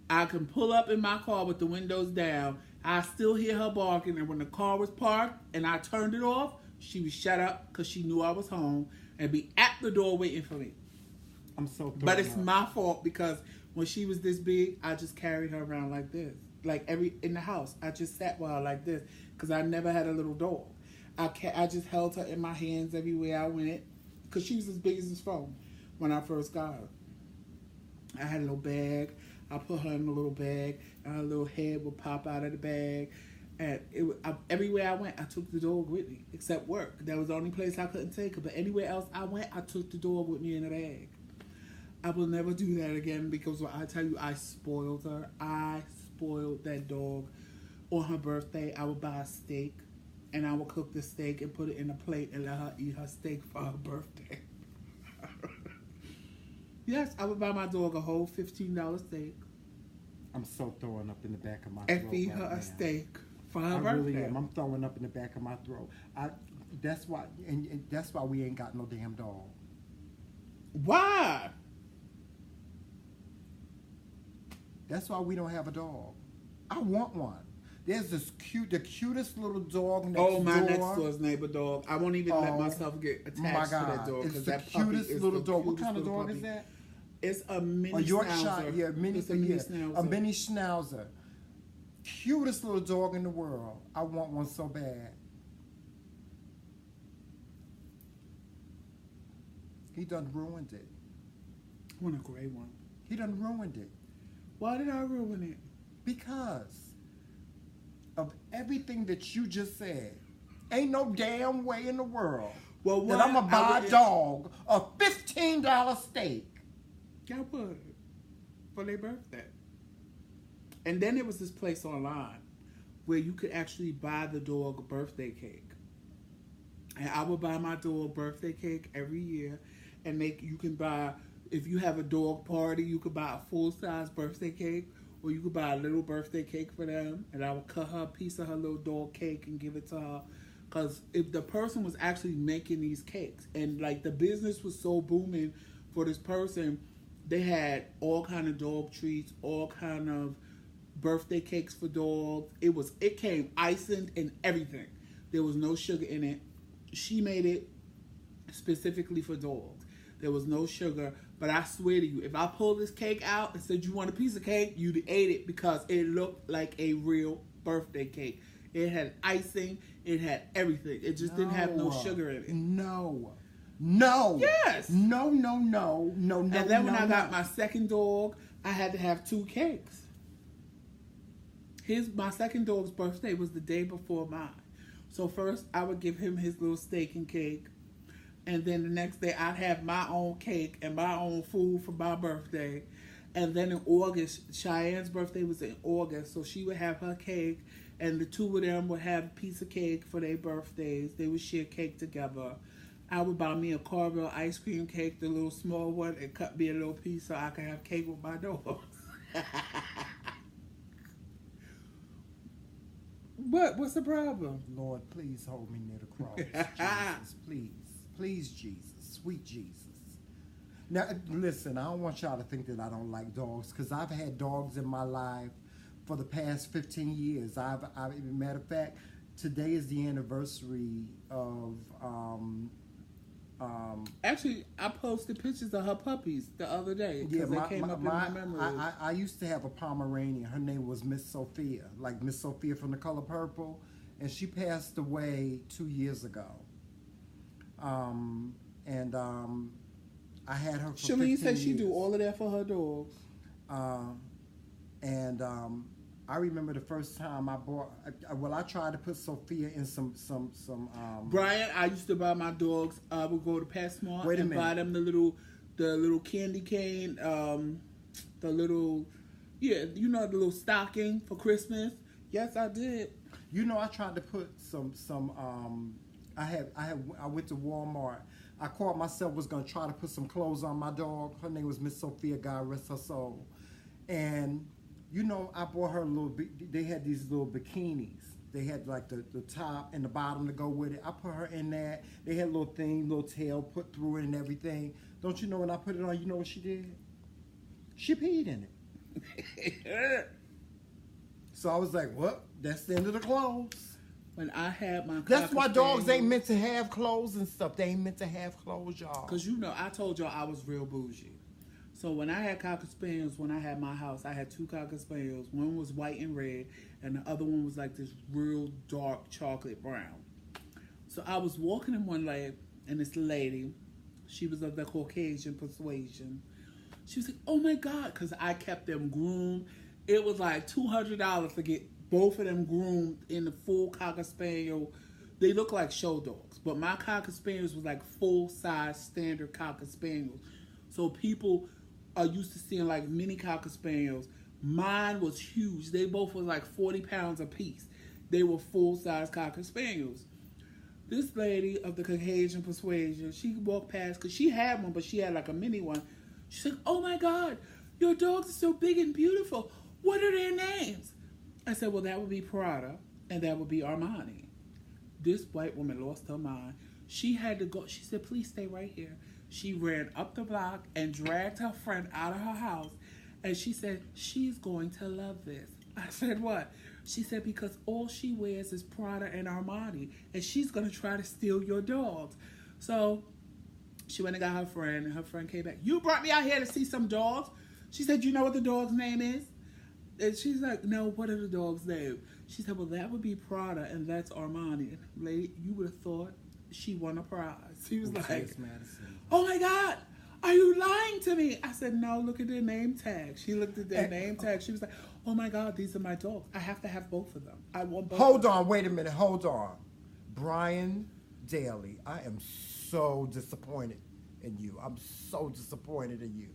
I can pull up in my car with the windows down. I still hear her barking, and when the car was parked and I turned it off, she would shut up because she knew I was home and be at the door waiting for me. I'm so thrown But it's up. my fault because when she was this big, I just carried her around like this. Like in the house, I just sat with her like this because I never had a little dog. I just held her in my hands everywhere I went because she was as big as this phone when I first got her. I had a little bag. I put her in a little bag, and her little head would pop out of the bag. And everywhere I went, I took the dog with me, except work. That was the only place I couldn't take her. But anywhere else I went, I took the dog with me in a bag. I will never do that again because when I tell you I spoiled her, I spoiled that dog. On her birthday, I would buy a steak, and I would cook the steak and put it in a plate and let her eat her steak for her birthday. Yes, I would buy my dog a whole $15 steak. I'm so throwing up in the back of my throat. And feed her a steak for her birthday. I really am. I'm throwing up in the back of my throat. That's why we ain't got no damn dog. Why? That's why we don't have a dog. I want one. There's the cutest little dog next door. Oh, my next door's neighbor dog. I won't even let myself get attached to that dog. It's the cutest little dog. What kind of dog is that? It's a mini Yorkshire, schnauzer. yeah, It's a mini schnauzer. A mini schnauzer. Cutest little dog in the world. I want one so bad. He done ruined it. I want a gray one. He done ruined it. Why did I ruin it? Because of everything that you just said. Ain't no damn way in the world Well, that I'm going to buy a dog a $15 steak. I would. For their birthday. And then there was this place online where you could actually buy the dog a birthday cake. And I would buy my dog birthday cake every year. And you can buy, if you have a dog party, you could buy a full-size birthday cake. Or you could buy a little birthday cake for them. And I would cut her a piece of her little dog cake and give it to her. Because if the person was actually making these cakes, and like the business was so booming for this person, they had all kind of dog treats, all kind of birthday cakes for dogs. It came icing and everything. There was no sugar in it. She made it specifically for dogs. There was no sugar, but I swear to you, if I pulled this cake out and said you want a piece of cake, you'd ate it because it looked like a real birthday cake. It had icing, it had everything. It just didn't have no sugar in it. No. Yes. No. And then when I got my second dog, I had to have 2 cakes. My second dog's birthday was the day before mine. So first I would give him his little steak and cake. And then the next day I'd have my own cake and my own food for my birthday. And then in August, Cheyenne's birthday was in August. So she would have her cake. And the 2 of them would have a piece of cake for their birthdays. They would share cake together. I would buy me a Carvel ice cream cake, the little small one, and cut me a little piece so I could have cake with my dogs. What's the problem? Lord, please hold me near the cross. Jesus, please. Please, Jesus. Sweet Jesus. Now, listen, I don't want y'all to think that I don't like dogs, because I've had dogs in my life for the past 15 years. Matter of fact, today is the anniversary of... Actually, I posted pictures of her puppies the other day because they came up in my memory. I used to have a Pomeranian. Her name was Miss Sophia, like Miss Sophia from The Color Purple, and she passed away 2 years ago. I had her for 15 Shalene said she years. do all of that for her dogs. I remember the first time I bought. I tried to put Sophia in some. Brian, I used to buy my dogs. I would go to PetSmart and buy them the little candy cane, the little stocking for Christmas. Yes, I did. I tried to put some. I went to Walmart. I called myself was gonna try to put some clothes on my dog. Her name was Miss Sophia. God rest her soul. And I bought her they had these little bikinis. They had like the top and the bottom to go with it. I put her in that. They had a little tail put through it and everything. Don't you know when I put it on, you know what she did? She peed in it. So I was like, well, that's the end of the clothes. When I had my That's why dogs ain't meant to have clothes and stuff. They ain't meant to have clothes, y'all. Because I told y'all I was real bougie. So when I had Cocker Spaniels, when I had my house, I had 2 Cocker Spaniels. One was white and red, and the other one was like this real dark chocolate brown. So I was walking in one day, and this lady, she was of the Caucasian persuasion. She was like, oh my God, because I kept them groomed. It was like $200 to get both of them groomed in the full Cocker Spaniel. They look like show dogs, but my Cocker Spaniels was like full-size standard Cocker Spaniels. So people are used to seeing like mini Cocker Spaniels. Mine was huge. They both were like 40 pounds a piece. They were full-size Cocker Spaniels. This lady of the Caucasian persuasion, she walked past, because she had one, but she had like a mini one. She said, oh my God, your dogs are so big and beautiful. What are their names? I said, well, that would be Prada, and that would be Armani. This white woman lost her mind. She had to go. She said, please stay right here. She ran up the block and dragged her friend out of her house. And she said, she's going to love this. I said, what? She said, because all she wears is Prada and Armani. And she's going to try to steal your dogs. So she went and got her friend. And her friend came back. You brought me out here to see some dogs? She said, you know what the dog's name is? And she's like, no, what are the dog's name? She said, well, that would be Prada and that's Armani. And lady, you would have thought she won a prize. She was like, oh my God, are you lying to me? I said, no, look at their name tag. She looked at their name tag. She was like, oh my God, these are my dogs. I have to have both of them. I want both. Hold on, wait a minute, hold on. Brian, daily. I am so disappointed in you. I'm so disappointed in you.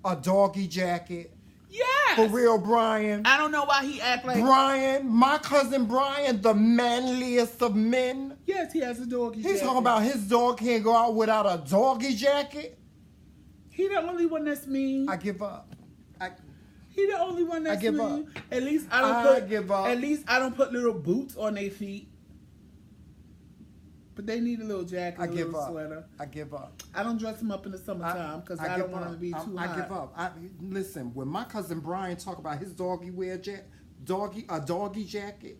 A doggy jacket. Yes. For real, Brian. I don't know why he act like Brian, my cousin Brian, the manliest of men. Yes, he has a doggy jacket. He's talking about his dog can't go out without a doggy jacket. He the only one that's mean. I give up. He the only one that's give mean. up. At least I don't give up. At least I don't put little boots on their feet. But they need a little jacket, a little sweater. I give up. I don't dress them up in the summertime because I don't want them to be too hot. I give up. Listen, when my cousin Brian talk about his doggy jacket.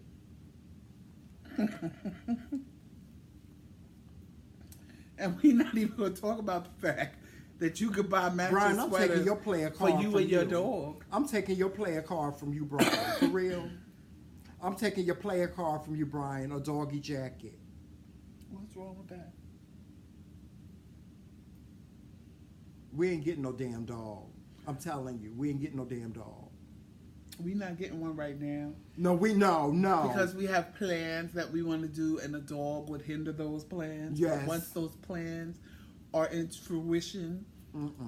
And we're not even going to talk about the fact that you could buy matching Brian, I'm sweaters taking your player card for you and your dog. I'm taking your player card from you, Brian. For real. I'm taking your player card from you, Brian. A doggy jacket. What's wrong with that? We ain't getting no damn dog. I'm telling you, we ain't getting no damn dog. We not getting one right now. No. Because we have plans that we want to do, and the dog would hinder those plans. Yes. But once those plans are in fruition,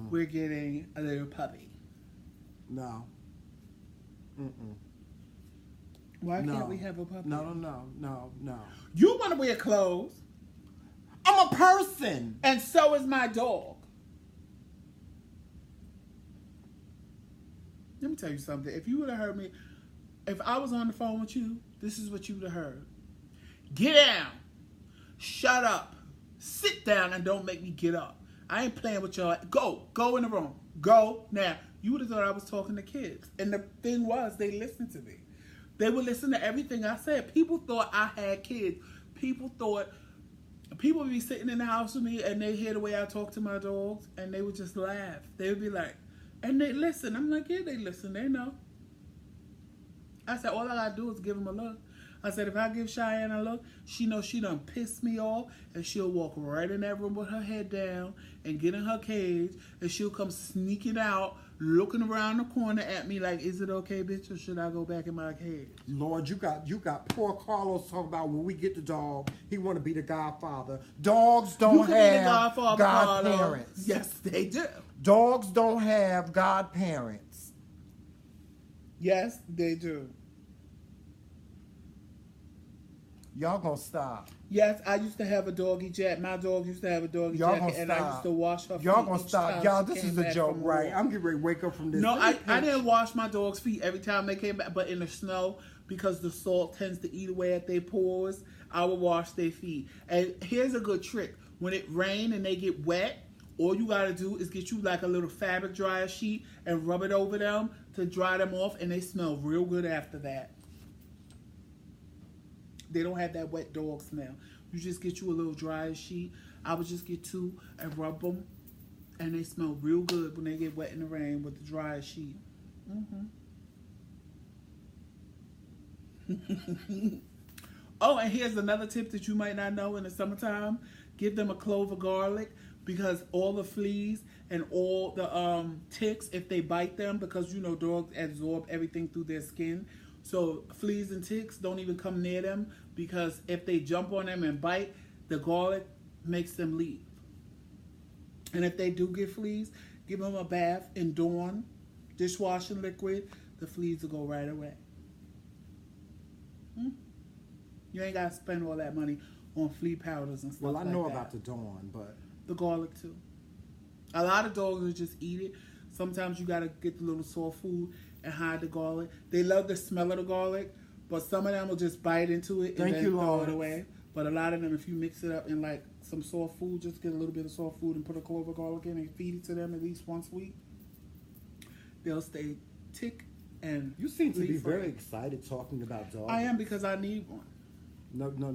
we're getting a little puppy. No. Why can't we have a puppy? No. You want to wear clothes. I'm a person. And so is my dog. Let me tell you something. If you would have heard me, if I was on the phone with you, this is what you would have heard. Get down. Shut up. Sit down and don't make me get up. I ain't playing with y'all. Go in the room. Go now. You would have thought I was talking to kids. And the thing was, they listened to me. They would listen to everything I said. People thought I had kids. People would be sitting in the house with me and they hear the way I talk to my dogs and they would just laugh. They would be like, and they listen. I'm like, yeah, they listen. They know. I said, all I gotta do is give them a look. I said, if I give Cheyenne a look, she knows she done pissed me off, and she'll walk right in that room with her head down and get in her cage, and she'll come sneaking out, looking around the corner at me like, is it okay, bitch, or should I go back in my cage? Lord, you got poor Carlos talking about when we get the dog, he want to be the godfather. Dogs don't have godparents. Yes, they do. Dogs don't have godparents. Yes, they do. Y'all gonna stop. Yes, I used to have a doggy jacket. My dog used to have a doggy jacket, and I used to wash her feet. Y'all gonna stop. Y'all, this is a joke, right? Walk. I'm getting ready to wake up from this. No, I didn't wash my dog's feet every time they came back, but in the snow, because the salt tends to eat away at their paws, I would wash their feet. And here's a good trick. When it rains and they get wet, all you gotta do is get you like a little fabric dryer sheet and rub it over them to dry them off, and they smell real good after that. They don't have that wet dog smell. You just get you a little dryer sheet. I would just get 2 and rub them, and they smell real good when they get wet in the rain with the dryer sheet. Oh, and here's another tip that you might not know in the summertime. Give them a clove of garlic, because all the fleas and all the ticks, if they bite them, because you know dogs absorb everything through their skin. So fleas and ticks don't even come near them, because if they jump on them and bite, the garlic makes them leave. And if they do get fleas, give them a bath in Dawn dishwashing liquid. The fleas will go right away. You ain't got to spend all that money on flea powders and stuff like that. Well, I know about the Dawn, but... The garlic, too. A lot of dogs will just eat it. Sometimes you got to get the little soft food and hide the garlic. They love the smell of the garlic, but some of them will just bite into it and then throw it away. But a lot of them, if you mix it up in like some soft food, just get a little bit of soft food and put a clove of garlic in and feed it to them at least once a week, they'll stay tick and You seem to be very excited talking about dogs. I am, because I need one. No. No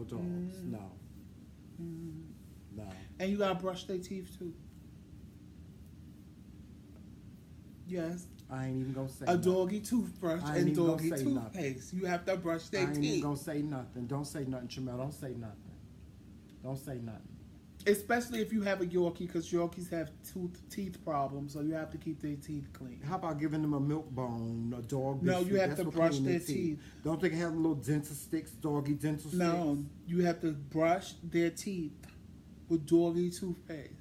dogs. No. No. And you gotta brush their teeth too. Yes. I ain't even gonna say a doggy toothbrush and doggy toothpaste. Nothing. You have to brush their teeth. I ain't even gonna say nothing. Don't say nothing, Jamel. Don't say nothing. Don't say nothing. Especially if you have a Yorkie, because Yorkies have teeth problems, so you have to keep their teeth clean. How about giving them a milk bone, a dog? No, you have That's to what brush clean their teeth. Don't they have little dental sticks, doggy dental sticks? No, you have to brush their teeth with doggy toothpaste.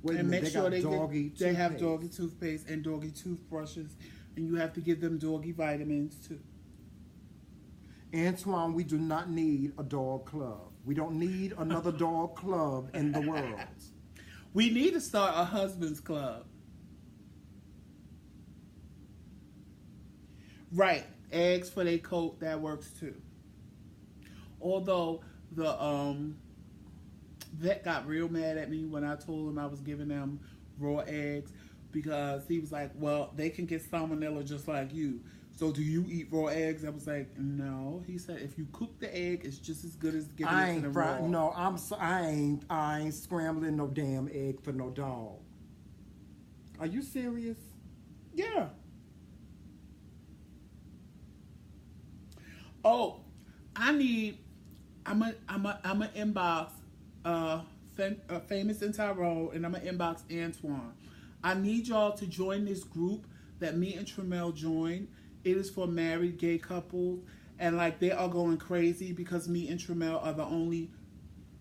Wait a And minute, make sure they have toothpaste. doggy toothpaste and doggy toothbrushes, and you have to give them doggy vitamins too. Antoine, we do not need a dog club. We don't need another dog club in the world. We need to start a husband's club. Right, eggs for their coat, that works too. Although the vet got real mad at me when I told him I was giving them raw eggs, because he was like, well, they can get salmonella just like you. So do you eat raw eggs? I was like, no. He said, if you cook the egg, it's just as good as giving it to them raw. No, I ain't scrambling no damn egg for no dog. Are you serious? Yeah. Oh, I'm a inbox Famous in Tyrone, and I'm gonna inbox Antoine. I need y'all to join this group that me and Tremel joined. It is for married gay couples, and like they are going crazy because me and Tremel are the only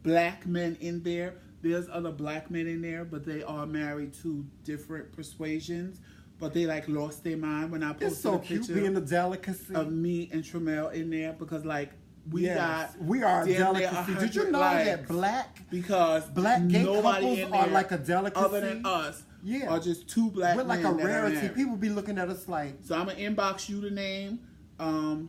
black men in there. There's other black men in there, but they are married to different persuasions. But they like lost their mind when I posted It's so a cute picture being a delicacy of me and Tremel in there, because like we are a delicacy. Did you know that black gay nobody couples are like a delicacy other than us? Yeah, are just two black men. We're like a rarity. People be looking at us like. So I'm gonna inbox you the name,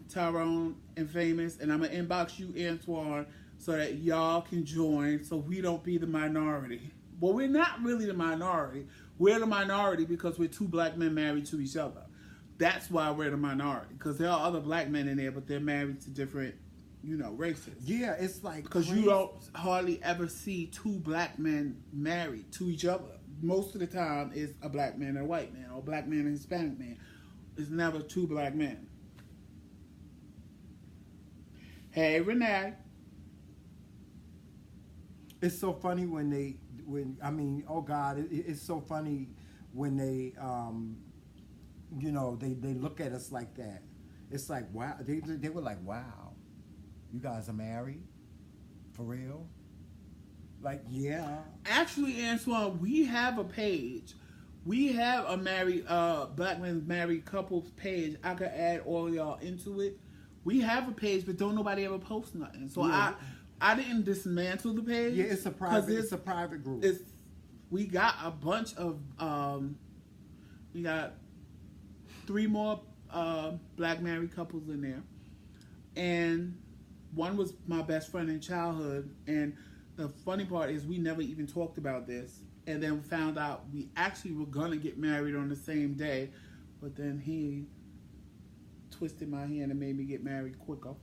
Tyrone and Famous, and I'm gonna inbox you Antoine, so that y'all can join, so we don't be the minority. Well, we're not really the minority. We're the minority because we're two black men married to each other. That's why we're the minority, because there are other black men in there, but they're married to different, races. Yeah, it's like because you don't hardly ever see two black men married to each other. Most of the time, it's a black man and a white man, or a black man and a Hispanic man. It's never two black men. Hey, Renee. It's so funny it's so funny when they, they look at us like that. It's like, wow, they were like, wow, you guys are married? For real? Like, yeah. Actually, Antoine, we have a page. We have a married, black men married couples page. I could add all y'all into it. We have a page, but don't nobody ever post nothing. So yeah. I didn't dismantle the page. Yeah, it's a private group. We got a bunch of we got 3 more black married couples in there, and one was my best friend in childhood. And the funny part is we never even talked about this, and then found out we actually were gonna get married on the same day, but then he twisted my hand and made me get married quicker.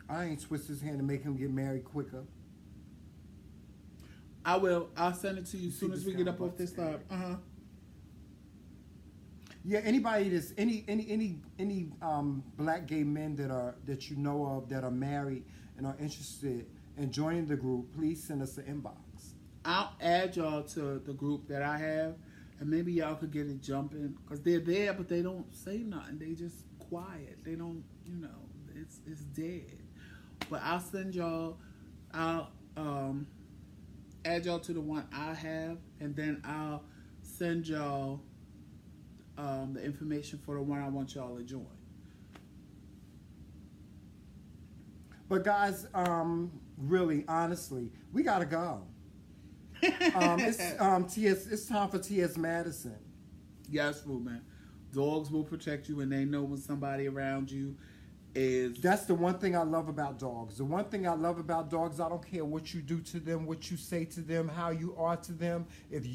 I ain't twist his hand to make him get married quicker. I will. I'll send it to you as soon as we get up off this live. Yeah, anybody that's any black gay men that you know of that are married and are interested in joining the group, please send us an inbox. I'll add y'all to the group that I have, and maybe y'all could get it jumping, because they're there, but they don't say nothing. They just quiet. They don't, it's dead. But I'll send y'all. I'll add y'all to the one I have, and then I'll send y'all the information for the one I want y'all to join. But guys, really, honestly, we gotta go. It's time for T.S. Madison. Yes, Ruben. Dogs will protect you, and they know when somebody around you is. That's the one thing I love about dogs. The one thing I love about dogs, I don't care what you do to them, what you say to them, how you are to them. If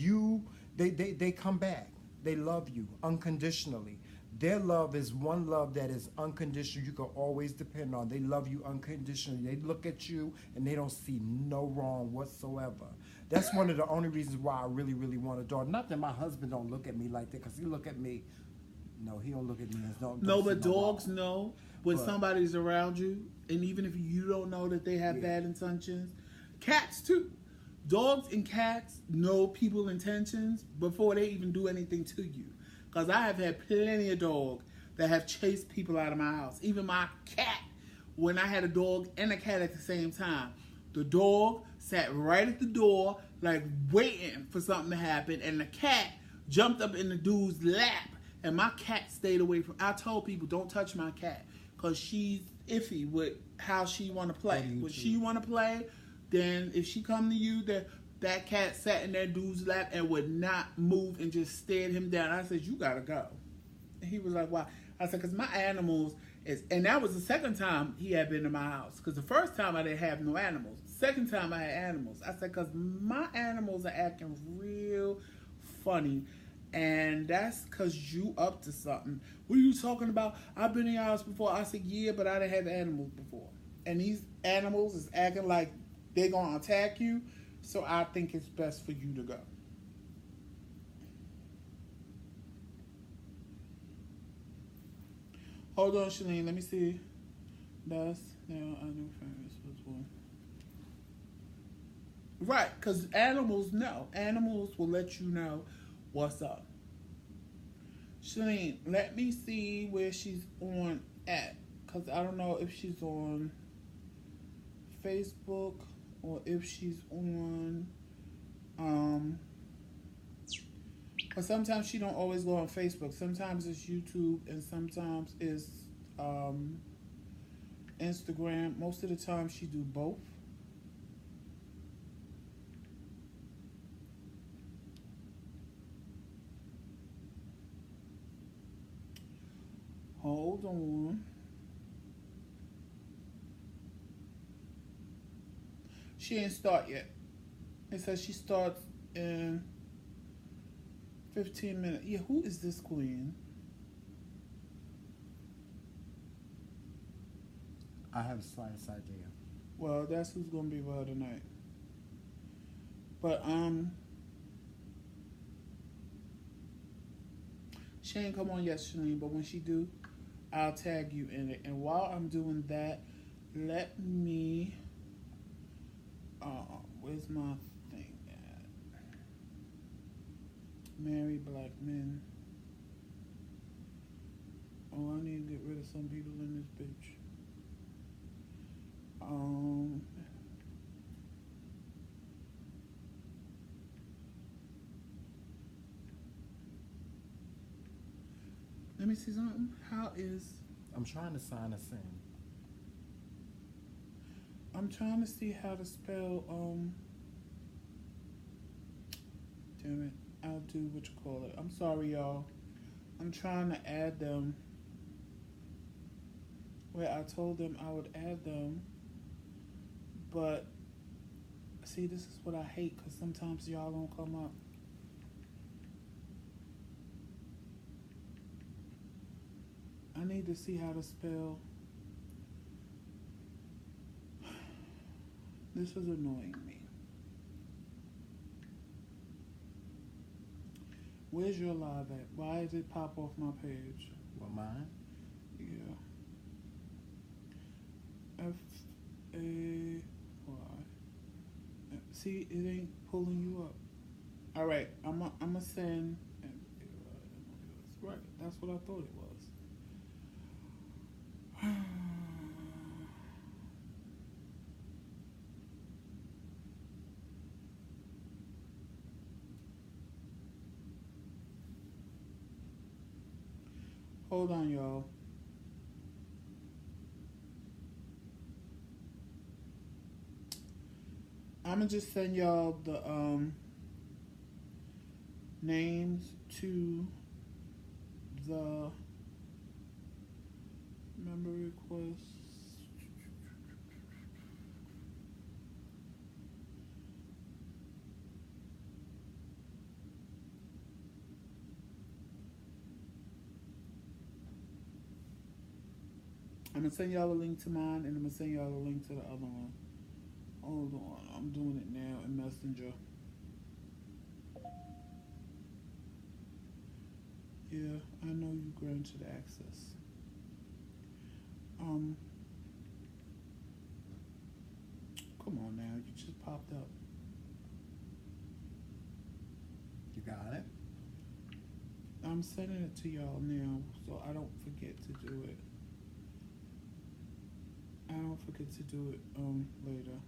they come back. They love you unconditionally. Their love is one love that is unconditional. You can always depend on. They love you unconditionally. They look at you and they don't see no wrong whatsoever. That's one of the only reasons why I really, really want a dog. Not that my husband don't look at me like that, because he look at me. No, he don't look at me as no. But dogs know when somebody's around you, and even if you don't know that they have bad intentions, Cats too. Dogs and cats know people's intentions before they even do anything to you. Because I have had plenty of dogs that have chased people out of my house. Even my cat, when I had a dog and a cat at the same time, the dog sat right at the door, like waiting for something to happen, and the cat jumped up in the dude's lap, and my cat stayed away from. I told people, don't touch my cat, because she's iffy with how she want to play. When she want to play, then if she come to you, that cat sat in that dude's lap and would not move and just stared him down. I said, you gotta go. And he was like, why? I said, because my animals is, and that was the second time he had been to my house. Because the first time I didn't have no animals. Second time I had animals. I said, because my animals are acting real funny. And that's because you up to something. What are you talking about? I've been in your house before. I said, yeah, but I didn't have animals before. And these animals is acting like they're going to attack you. So I think it's best for you to go. Hold on, Shalene. Let me see. That's now I know famous was one. Right, because animals know. Animals will let you know what's up. Shalene, let me see where she's on at. Because I don't know if she's on Facebook or if she's on but sometimes she don't always go on Facebook. Sometimes it's YouTube and sometimes it's Instagram. Most of the time she do both. Hold on. She ain't start yet. It says she starts in 15 minutes. Yeah, who is this queen? I have a slightest idea. Well, that's who's gonna be with her tonight. But she ain't come on yet, Shalene. But when she do, I'll tag you in it. And while I'm doing that, let me. Where's my thing at? Marry black men. Oh, I need to get rid of some people in this bitch. Let me see something. How is... I'm trying to sign us in. I'm trying to see how to spell, damn it. I'll do what you call it. I'm sorry, y'all. I'm trying to add them where I told them I would add them. But, see, this is what I hate because sometimes y'all don't come up. I need to see how to spell. This is annoying me. Where's your live at? Why does it pop off my page? What, mine? Yeah. F-A-Y. See, it ain't pulling you up. All right, I'm going to send... Right, that's what I thought it was. Hold on, y'all. I'm gonna just send y'all the names to the member requests. I'm gonna send y'all a link to mine, and I'm gonna send y'all a link to the other one. Hold on, I'm doing it now in Messenger. Yeah, I know you granted access. Come on now, you just popped up. You got it? I'm sending it to y'all now so I don't forget to do it. I don't forget to do it later.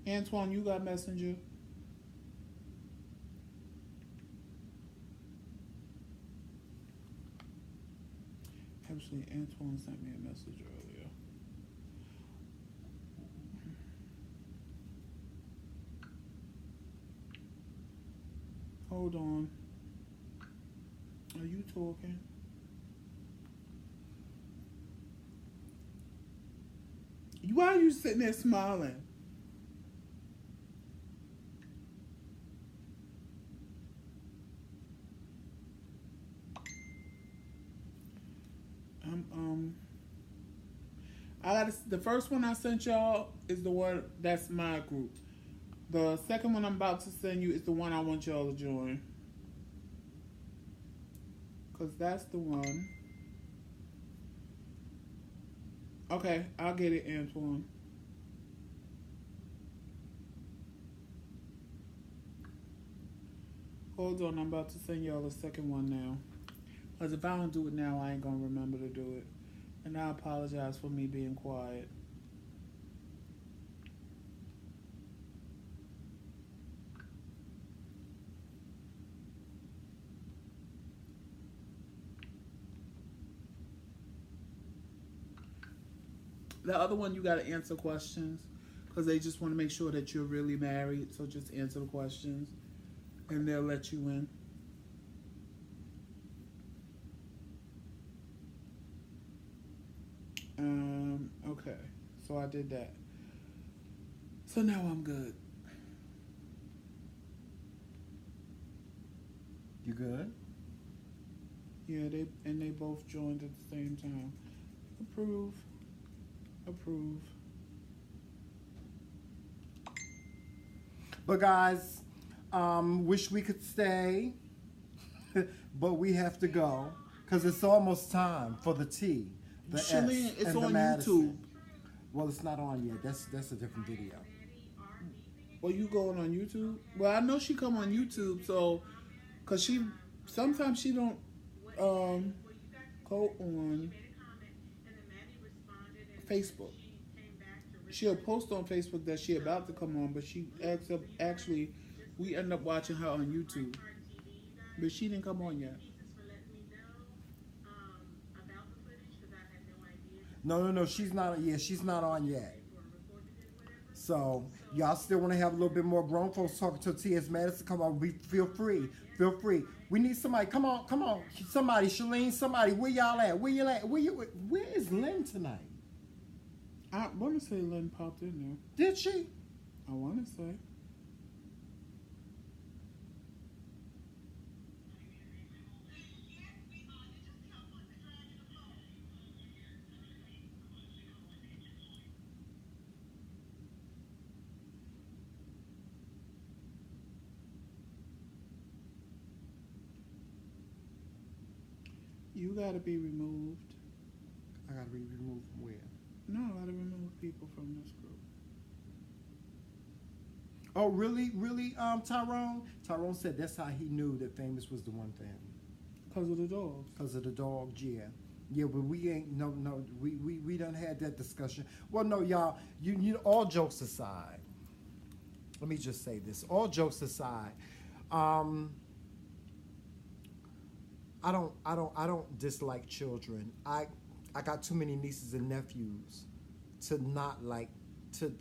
Antoine, you got Messenger? Actually, Antoine sent me a message earlier. Hold on. Are you talking? Why are you sitting there smiling? The first one I sent y'all is the one that's my group. The second one I'm about to send you is the one I want y'all to join. Because that's the one. Okay, I'll get it, Antoine. Hold on, I'm about to send y'all the second one now. Because if I don't do it now, I ain't going to remember to do it. And I apologize for me being quiet. The other one, you got to answer questions because they just want to make sure that you're really married. So just answer the questions and they'll let you in. Okay, so I did that. So now I'm good. You good? Yeah, they both joined at the same time. Approve. Approve. But guys, wish we could stay, but we have to go because it's almost time for the tea. The Shalene, S it's and the on Madison. YouTube. Well, it's not on yet. That's a different video. Well, you going on YouTube? Well, I know she come on YouTube, so because sometimes she don't go on Facebook. She'll post on Facebook that she about to come on, but she actually we end up watching her on YouTube, but she didn't come on yet. No. She's not. Yeah, she's not on yet. So y'all still want to have a little bit more Grown Folkz Talk to T.S. Madison? Come on, feel free. Feel free. We need somebody. Come on. Somebody, Shalene. Somebody. Where y'all at? Where is Lynn tonight? I want to say Lynn popped in there. Did she? I want to say. You gotta be removed. I gotta be removed from where? No, I gotta remove people from this group. Oh, really? Tyrone? Tyrone said that's how he knew that Famous was the one for him. Because of the dogs. Because of the dogs, yeah. Yeah, but we ain't, we done had that discussion. Well, no, y'all, you all jokes aside, let me just say this. All jokes aside, I don't dislike children. I got too many nieces and nephews to not like to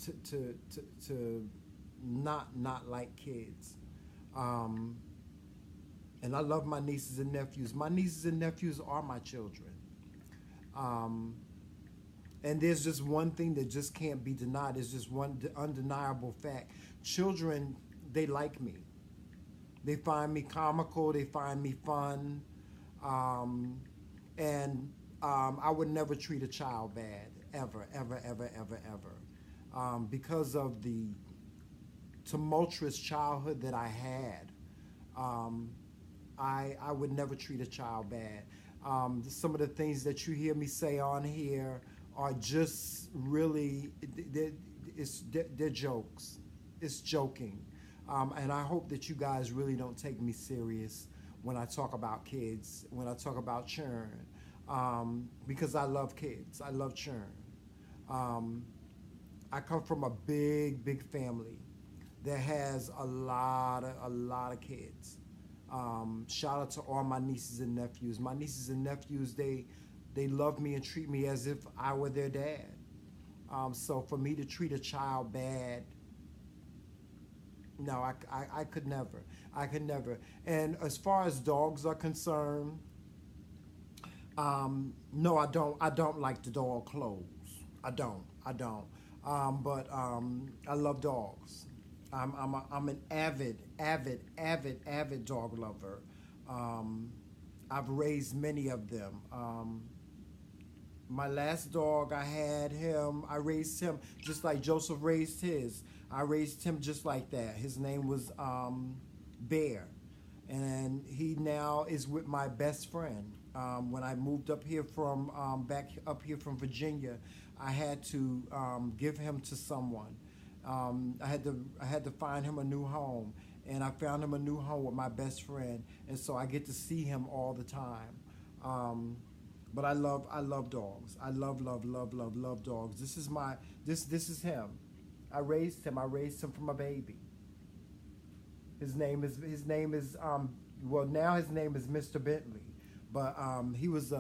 not like kids. And I love my nieces and nephews. My nieces and nephews are my children. And there's just one thing that just can't be denied. It's just one undeniable fact. Children, they like me. They find me comical. They find me fun. And I would never treat a child bad, ever. Because of the tumultuous childhood that I had, I would never treat a child bad. Some of the things that you hear me say on here are just really, they're jokes. It's joking. And I hope that you guys really don't take me serious when I talk about kids, when I talk about children, because I love kids. I love children. I come from a big family that has a lot of kids. Shout out to all my nieces and nephews. My nieces and nephews, they love me and treat me as if I were their dad. So for me to treat a child bad, no, I could never. I could never. And as far as dogs are concerned, no, I don't like the dog clothes. I don't. But I love dogs. I'm an avid dog lover. I've raised many of them. My last dog, I raised him just like Joseph raised his. I raised him just like that. His name was Bear. And he now is with my best friend. When I moved up here from back up here from Virginia, I had to give him to someone. I had to find him a new home, and I found him a new home with my best friend, and so I get to see him all the time. But I love dogs. I love dogs. This is him. I raised him from a baby. His name is well, now his name is Mr. Bentley, but he was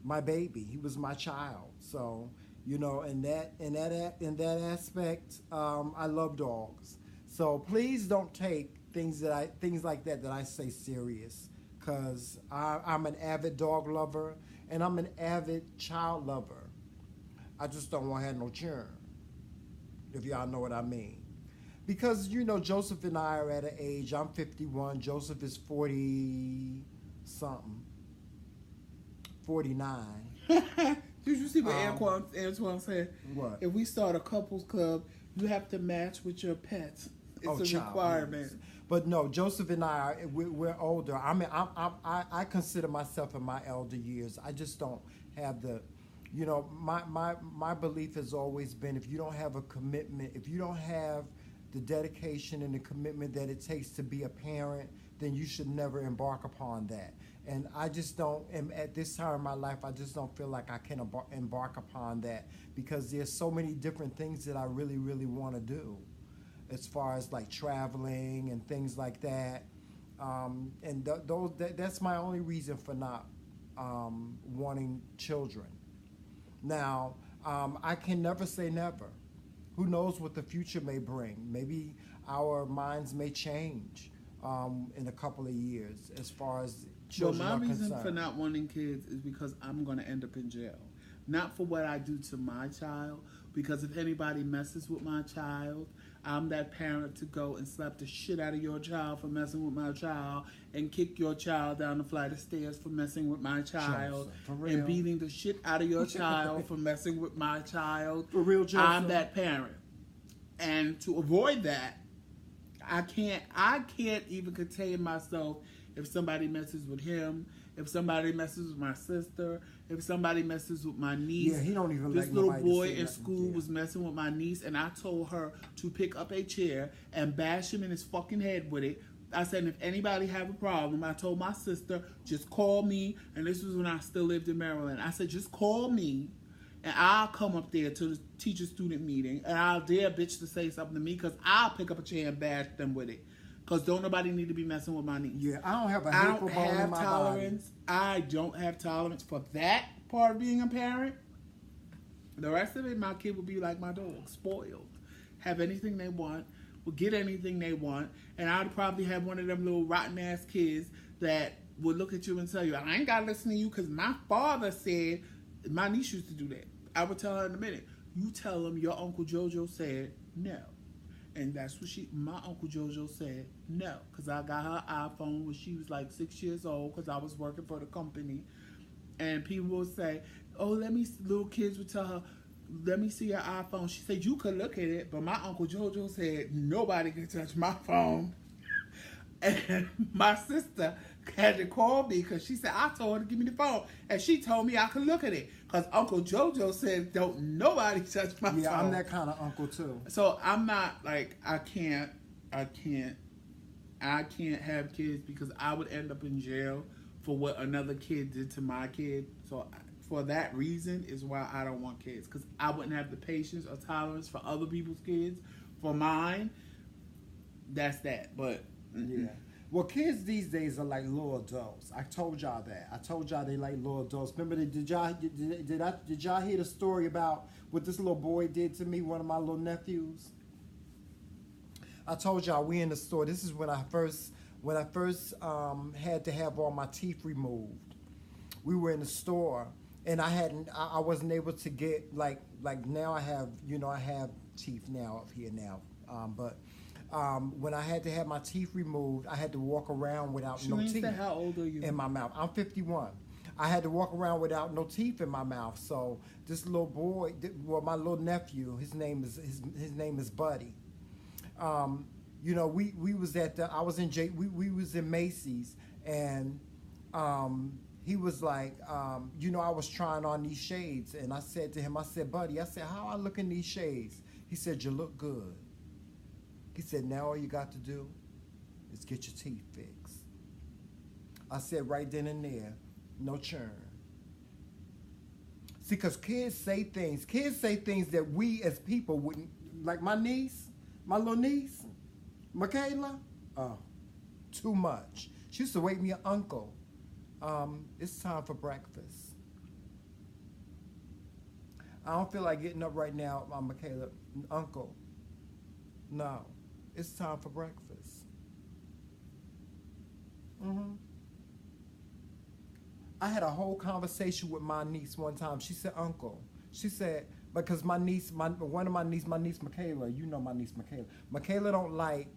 my baby. He was my child. So, you know, in that aspect, I love dogs. So please don't take things like that I say serious, because I'm an avid dog lover and I'm an avid child lover. I just don't want to have no children, if y'all know what I mean. Because, you know, Joseph and I are at an age, I'm 51, Joseph is 40-something, 49. Did you see what Antoine said? What? If we start a couples club, you have to match with your pets. It's a requirement. Yes. But no, Joseph and I, we're older. I consider myself in my elder years. I just don't have the, you know, my belief has always been, if you don't have a commitment, if you don't have the dedication and the commitment that it takes to be a parent, then you should never embark upon that. And I just don't, and at this time in my life, I just don't feel like I can embark upon that, because there's so many different things that I really want to do, as far as like traveling and things like that. And that's my only reason for not wanting children. Now, I can never say never. Who knows what the future may bring? Maybe our minds may change in a couple of years as far as children are concerned. Well, my reason for not wanting kids is because I'm going to end up in jail. Not for what I do to my child, because if anybody messes with my child, I'm that parent to go and slap the shit out of your child for messing with my child, and kick your child down the flight of stairs for messing with my child, and beating the shit out of your child for messing with my child. For real, Joseph. I'm that parent. And to avoid that, I can't even contain myself if somebody messes with him, if somebody messes with my sister, if somebody messes with my niece. Yeah, he don't even This like little nobody boy to say in nothing. school Yeah. was messing with my niece, and I told her to pick up a chair and bash him in his fucking head with it. I said, if anybody have a problem, I told my sister, just call me. And this was when I still lived in Maryland. I said, just call me, and I'll come up there to the teacher-student meeting, and I'll dare a bitch to say something to me, because I'll pick up a chair and bash them with it. Because don't nobody need to be messing with my niece. Yeah, I don't have a hateful bone in my tolerance. I don't have tolerance for that part of being a parent. The rest of it, my kid will be like my dog, spoiled. Have anything they want, will get anything they want, and I'd probably have one of them little rotten-ass kids that would look at you and tell you, I ain't got to listen to you because my father said. My niece used to do that. I would tell her in a minute, you tell him your Uncle Jojo said no. And that's what my Uncle Jojo said no. Because I got her iPhone when she was like 6 years old, because I was working for the company. And people would say, little kids would tell her, let me see your iPhone. She said, you could look at it, but my Uncle Jojo said, nobody can touch my phone. And my sister had to call me because she said I told her to give me the phone, and she told me I could look at it because Uncle JoJo said don't nobody touch my phone. Yeah, I'm that kind of uncle too. So I'm not like I can't have kids because I would end up in jail for what another kid did to my kid. So for that reason is why I don't want kids, because I wouldn't have the patience or tolerance for other people's kids. For mine, that's that. But yeah. Well, kids these days are like little adults. I told y'all that. I told y'all they like little adults. Remember, did y'all hear the story about what this little boy did to me, one of my little nephews? I told y'all we in the store. This is when I first had to have all my teeth removed. We were in the store, and I wasn't able to get like now I have teeth now up here now, but. When I had to have my teeth removed, I had to walk around without no teeth. How old are you? In my mouth. I'm 51. I had to walk around without no teeth in my mouth. So this little boy, well, my little nephew, his name is Buddy. We was at we was in Macy's, and he was like, I was trying on these shades, and I said to him, I said, Buddy, I said, how I look in these shades? He said, you look good. He said, now all you got to do is get your teeth fixed. I said right then and there, no churn. See, because kids say things that we as people wouldn't, like my little niece, Michaela, too much. She used to wake me up, Uncle, it's time for breakfast. I don't feel like getting up right now, Michaela, Uncle, no. It's time for breakfast. I had a whole conversation with my niece one time. She said, Uncle. She said, because my niece Michaela, you know my niece Michaela. Michaela don't like,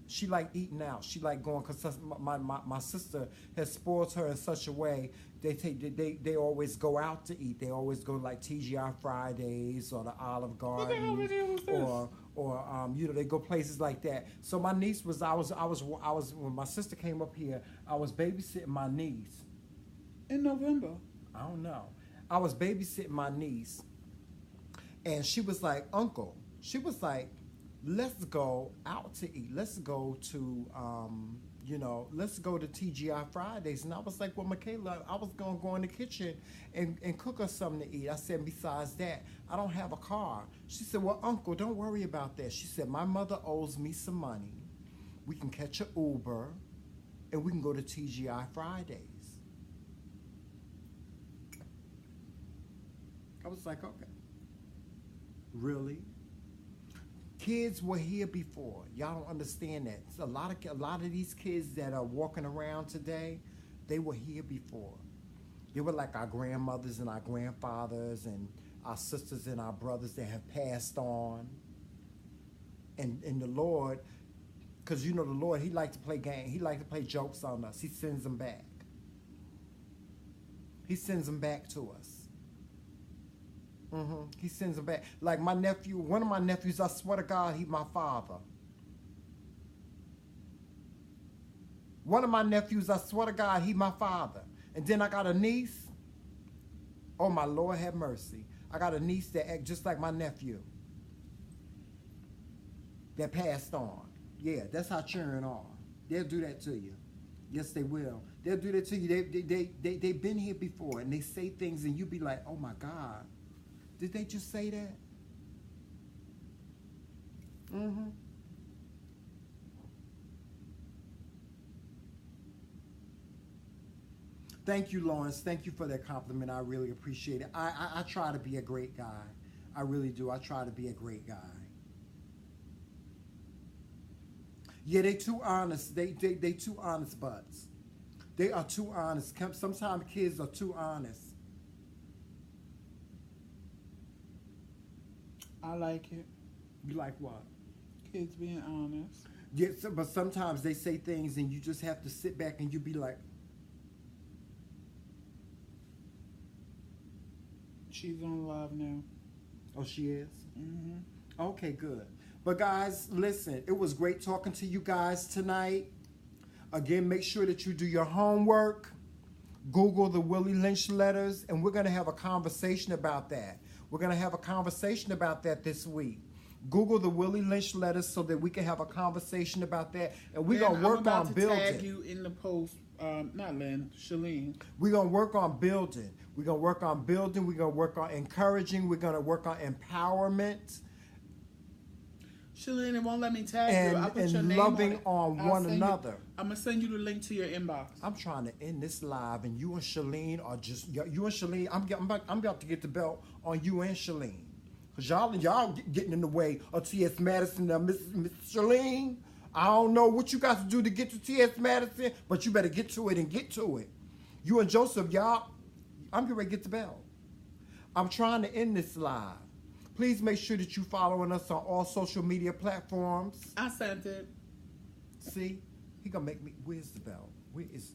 she like eating out. She like going, because my sister has spoiled her in such a way, they always go out to eat. They always go like TGI Fridays or the Olive Garden or they go places like that. So my niece was when my sister came up here, I was babysitting my niece. In November. I don't know. I was babysitting my niece, and she was like, Uncle, she was like, let's go out to eat. Let's go to let's go to TGI Fridays. And I was like, well, Michaela, I was going to go in the kitchen and cook us something to eat. I said, besides that, I don't have a car. She said, well, Uncle, don't worry about that. She said, my mother owes me some money. We can catch an Uber, and we can go to TGI Fridays. I was like, okay. Really? Kids were here before. Y'all don't understand that. A lot of these kids that are walking around today, they were here before. They were like our grandmothers and our grandfathers and our sisters and our brothers that have passed on. And the Lord, because the Lord, He likes to play games. He likes to play jokes on us. He sends them back. He sends them back to us. He sends them back. Like my nephew, one of my nephews, I swear to God, he's my father. One of my nephews, I swear to God, he's my father. And then I got a niece. Oh, my Lord have mercy. I got a niece that act just like my nephew. That passed on. Yeah, that's how children are. They'll do that to you. Yes, they will. They'll do that to you. They've been here before, and they say things, and you be like, oh, my God. Did they just say that? Thank you, Lawrence. Thank you for that compliment. I really appreciate it. I try to be a great guy. I really do. I try to be a great guy. Yeah, they too honest. They too honest butts. They are too honest. Sometimes kids are too honest. I like it. You like what? Kids being honest. Yes, but sometimes they say things and you just have to sit back and you be like, she's on live now. Oh, she is? Okay, good. But guys, listen, it was great talking to you guys tonight. Again, make sure that you do your homework. Google the Willie Lynch letters, and we're going to have a conversation about that. We're going to have a conversation about that this week. Google the Willie Lynch letters so that we can have a conversation about that, and we're going to work on building. Tag you in the post, not Lynn, Shalene. We're going to work on building. We're going to work on building. We're going to work on encouraging. We're going to work on empowerment. Shalene, it won't let me tag you. I'll put your name loving on one another. I'm going to send you the link to your inbox. I'm trying to end this live, and you and Shalene are just, you and Shalene, I'm about to get the belt on you and Shalene. Because y'all getting in the way of T.S. Madison and Miss Shalene. I don't know what you got to do to get to T.S. Madison, but you better get to it and get to it. You and Joseph, y'all, I'm getting ready to get the belt. I'm trying to end this live. Please make sure that you're following us on all social media platforms. I sent it. See? He gonna make me, where's the bell? Where is?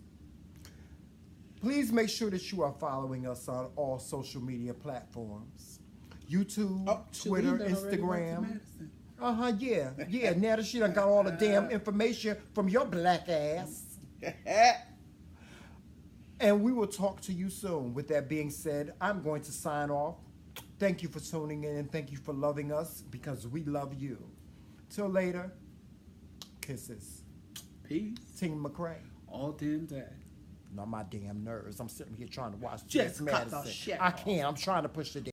Please make sure that you are following us on all social media platforms. YouTube, Twitter, Instagram. Yeah. Now that she done got all the damn information from your black ass. And we will talk to you soon. With that being said, I'm going to sign off. Thank you for tuning in and thank you for loving us because we love you. Till later, kisses. Peace. Team McCray. All damn day. Not my damn nerves. I'm sitting here trying to watch Just T.S. cut the Madison. shit I off. can't. I'm trying to push the